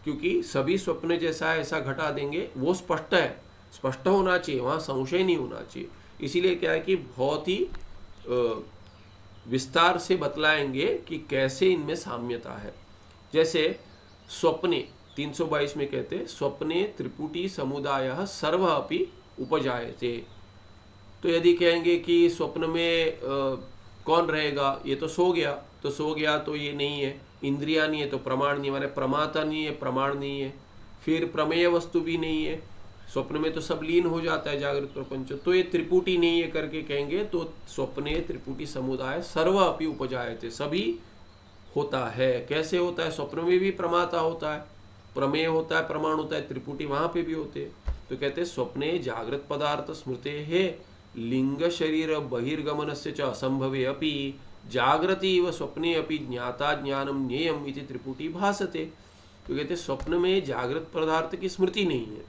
क्योंकि सभी स्वप्न जैसा है ऐसा घटा देंगे, वो स्पष्ट है, स्पष्ट होना चाहिए, वहाँ संशय नहीं होना चाहिए। इसीलिए क्या है कि बहुत ही विस्तार से बतलाएंगे कि कैसे इनमें साम्यता है। जैसे स्वप्ने 322 में कहते हैं स्वप्ने त्रिपुटी समुदाय सर्व अपि उपजायते। तो यदि कहेंगे कि स्वप्न में कौन रहेगा, ये तो सो गया, तो सो गया तो ये नहीं है, इंद्रिया नहीं है तो प्रमाण नहीं है, माने प्रमाता नहीं है, प्रमाण नहीं है, फिर प्रमेय वस्तु भी नहीं है, स्वप्न में तो सब लीन हो जाता है जागृत प्रपंच, तो ये त्रिपुटी नहीं है करके कहेंगे तो स्वप्ने त्रिपुटी समुदाय सर्व अपि उपजायते, सभी होता है। कैसे होता है? स्वप्न में भी प्रमाता होता है, प्रमेय होता है, प्रमाण होता है, त्रिपुटी वहाँ पे भी होते हैं। तो कहते हैं स्वप्ने जागृत पदार्थ स्मृते है लिंग शरीर बहिर्गमन से च असंभवे अपि जागृति व स्वप्ने अपि ज्ञाता ज्ञानम ज्ञेयम इति त्रिपुटी भासते। तो कहते स्वप्न में जागृत पदार्थ की स्मृति नहीं है,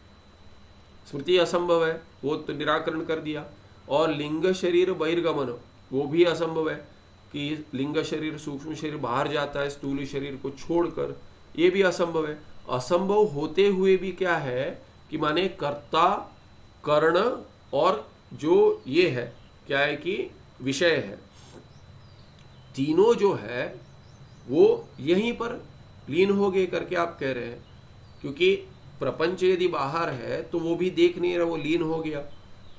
स्मृति असंभव है, वो तो निराकरण कर दिया। और लिंग शरीर बहिर्गमन वो भी असंभव है कि लिंग शरीर सूक्ष्म शरीर बाहर जाता है स्थूल शरीर को छोड़कर, ये भी असंभव है। असंभव होते हुए भी क्या है कि माने कर्ता कर्ण और जो ये है क्या है कि विषय है, तीनों जो है वो यहीं पर लीन हो गए करके आप कह रहे हैं। क्योंकि प्रपंच यदि बाहर है तो वो भी देख नहीं रहा, वो लीन हो गया,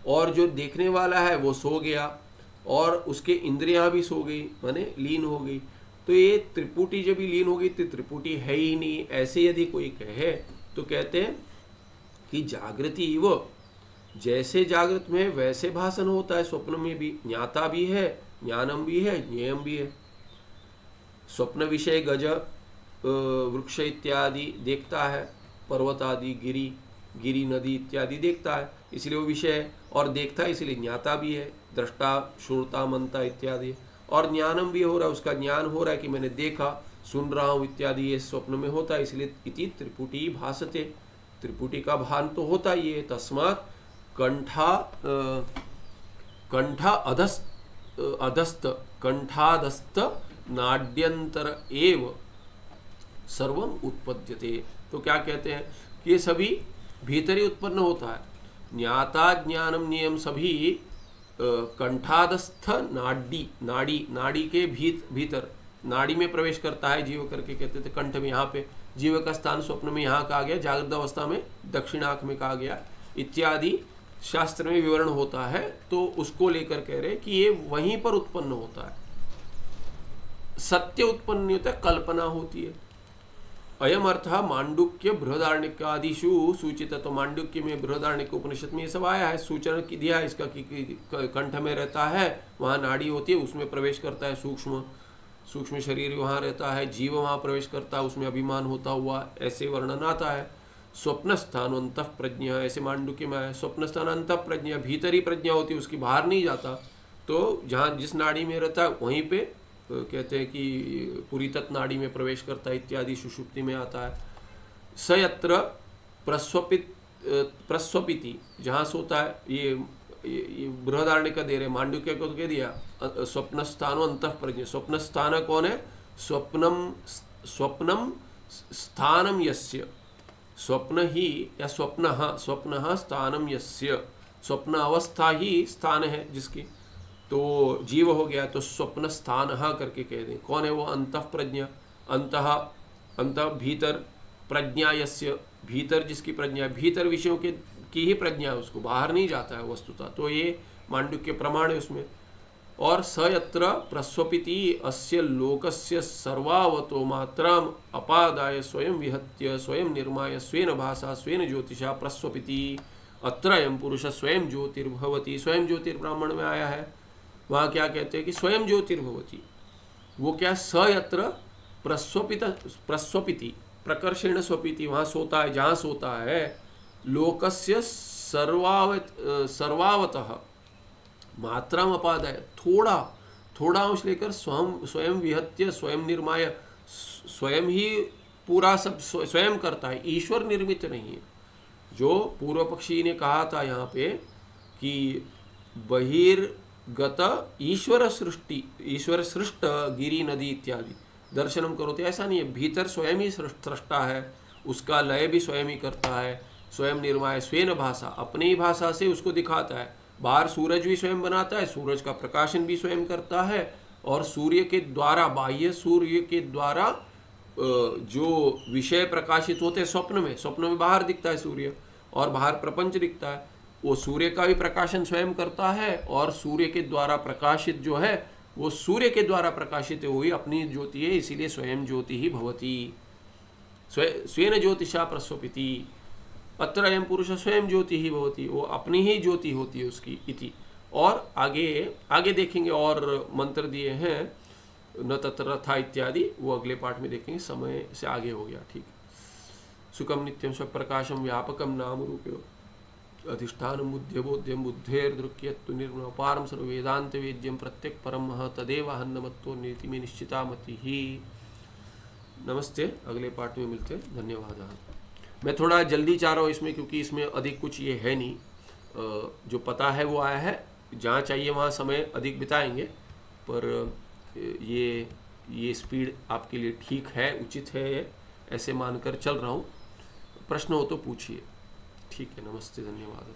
और जो देखने वाला है वो सो गया, और उसके इंद्रियां भी सो गई, माने लीन हो गई। तो ये त्रिपुटी जब भी लीन हो गई तो त्रिपुटी है ही नहीं, ऐसे यदि कोई कहे तो कहते हैं कि जागृति वो जैसे जागृत में वैसे भाषण होता है, स्वप्न में भी ज्ञाता भी है, ज्ञानम भी है, ज्ञेयम भी है। स्वप्न विषय गज वृक्ष इत्यादि देखता है, पर्वत आदि गिरी नदी इत्यादि देखता है, इसलिए वो विषय है, और देखता है इसलिए ज्ञाता भी है, दृष्टा श्रोता मनता इत्यादि, और ज्ञानम भी हो रहा है, उसका ज्ञान हो रहा है कि मैंने देखा सुन रहा हूँ इत्यादि, ये स्वप्न में होता है, इसलिए इति त्रिपुटी भासते, त्रिपुटी का भान तो होता ही है। तस्मात् कंठादस्त नाड्यंतर एव सर्वम उत्पद्यते। तो क्या कहते हैं कि ये सभी भीतर ही उत्पन्न होता है, ज्ञाता ज्ञानम नियम सभी कंठादस्थ नाड़ी के भीतर नाड़ी में प्रवेश करता है जीव करके कहते थे। कंठ में, यहाँ पे जीव का स्थान स्वप्न में यहाँ कहा गया, जागृत अवस्था में दक्षिणाख में कहा गया इत्यादि शास्त्र में विवरण होता है। तो उसको लेकर कह रहे कि ये वहीं पर उत्पन्न होता है, सत्य उत्पन्न नहीं होता, कल्पना होती है। अयम अर्थ मांडुक्य बृहदारण्यक आदिशु सूचित। तो मांडुक्य में बृहदारण्यक उपनिषद में ये सब आया है, सूचना की दिया है इसका कि कंठ में रहता है, वहाँ नाड़ी होती है, उसमें प्रवेश करता है, सूक्ष्म शरीर वहाँ रहता है, जीव वहाँ प्रवेश करता है, उसमें अभिमान होता हुआ, ऐसे वर्णन आता है। स्वप्न स्थान अंतः प्रज्ञा, ऐसे मांडुक्य में है, स्वप्न स्थान अंतः प्रज्ञा, भीतर ही प्रज्ञा होती है, उसकी बाहर नहीं जाता। तो जहाँ जिस नाड़ी में रहता है वहीं पे कहते हैं कि पूरी तत् नाड़ी में प्रवेश करता है इत्यादि सुषुप्ति में आता है। स यत्र प्रस्वपिति, जहाँ सोता है, ये बृहदारण्य का दे रहे, मांडुक्य को कह दिया स्वप्न स्थानो अंतः प्रज्ञा। स्वप्न स्थान कौन है? स्वप्नम स्थानम यस्य, स्वप्न ही या स्वप्न स्थानम यस्य, स्वप्न अवस्था ही स्थान है जिसकी। तो जीव हो गया, तो स्वप्न स्थान करके कह दें। कौन है वो? अंतः प्रज्ञा, अंत भीतर, प्रज्ञा यस्य, भीतर जिसकी प्रज्ञा, भीतर विषयों की ही प्रज्ञा है, उसको बाहर नहीं जाता है वस्तुतः। तो ये मांडुक्य प्रमाण है उसमें। और स यत्र प्रस्वपिति अस्य लोकस्य सर्वावतो मात्राम अपादाय स्वयं विहत्य स्वयं निर्माय स्वेन भाषा स्वेन ज्योतिषा प्रस्वपिति अत्र अयं पुरुष स्वयं ज्योतिर्भवति। स्वयं ज्योतिर्ब्राह्मण में आया है, वहाँ क्या कहते हैं कि स्वयं ज्योतिर्भवति। वो क्या? स यत्र प्रस्वपिति प्रकर्षेण स्वपिति, वहाँ सोता है, जहाँ सोता है, लोकस्य सर्वावतः मात्राम अपादाय, थोड़ा अंश लेकर स्वयं विहत्य स्वयं निर्माय, स्वयं ही पूरा सब स्वयं करता है, ईश्वर निर्मित नहीं है। जो पूर्व पक्षी ने कहा था यहाँ पे कि बहिर्गत ईश्वर सृष्ट गिरी नदी इत्यादि दर्शनम करोते, ऐसा नहीं है। भीतर स्वयं ही सृष्टा है, उसका लय भी स्वयं ही करता है, स्वयं निर्माय स्वेन भाषा, अपनी ही भाषा से उसको दिखाता है। बाहर सूरज भी स्वयं बनाता है, सूरज का प्रकाशन भी स्वयं करता है, और सूर्य के द्वारा, बाह्य सूर्य के द्वारा जो विषय प्रकाशित होते हैं स्वप्न में बाहर दिखता है सूर्य, और बाहर प्रपंच दिखता है, वो सूर्य का भी प्रकाशन स्वयं करता है, और सूर्य के द्वारा प्रकाशित जो है वो सूर्य के द्वारा प्रकाशित हुई अपनी ज्योति है, इसीलिए स्वयं ज्योति ही भवती, स्वेन ज्योतिषा प्रस्वपिति अत्र अयं पुरुष स्वयं ज्योति ही भवती, वो अपनी ही ज्योति होती है उसकी इति। और आगे देखेंगे, और मंत्र दिए हैं न तत्र था इत्यादि, वो अगले पाठ में देखेंगे, समय से आगे हो गया। ठीक, सुखम नित्यम स्वप्रकाशम व्यापकम नाम रूप्यो अधिष्ठानम बुद्ध्य बोध्यम बुद्धेर्दृक्यत्तु निर्गुण पारम सर्व वेदांत वेद्यम प्रत्यक परम तदेव हन्नमत्तो नीति में निश्चिता मति ही। नमस्ते, अगले पाठ में मिलते हैं, धन्यवाद। मैं थोड़ा जल्दी चाह रहा हूँ इसमें, क्योंकि इसमें अधिक कुछ ये है नहीं, जो पता है वो आया है, जहाँ चाहिए वहाँ समय अधिक बिताएंगे, पर ये स्पीड आपके लिए ठीक है, उचित है, ऐसे मानकर चल रहा हूँ। प्रश्न हो तो पूछिए। ठीक है, नमस्ते, धन्यवाद।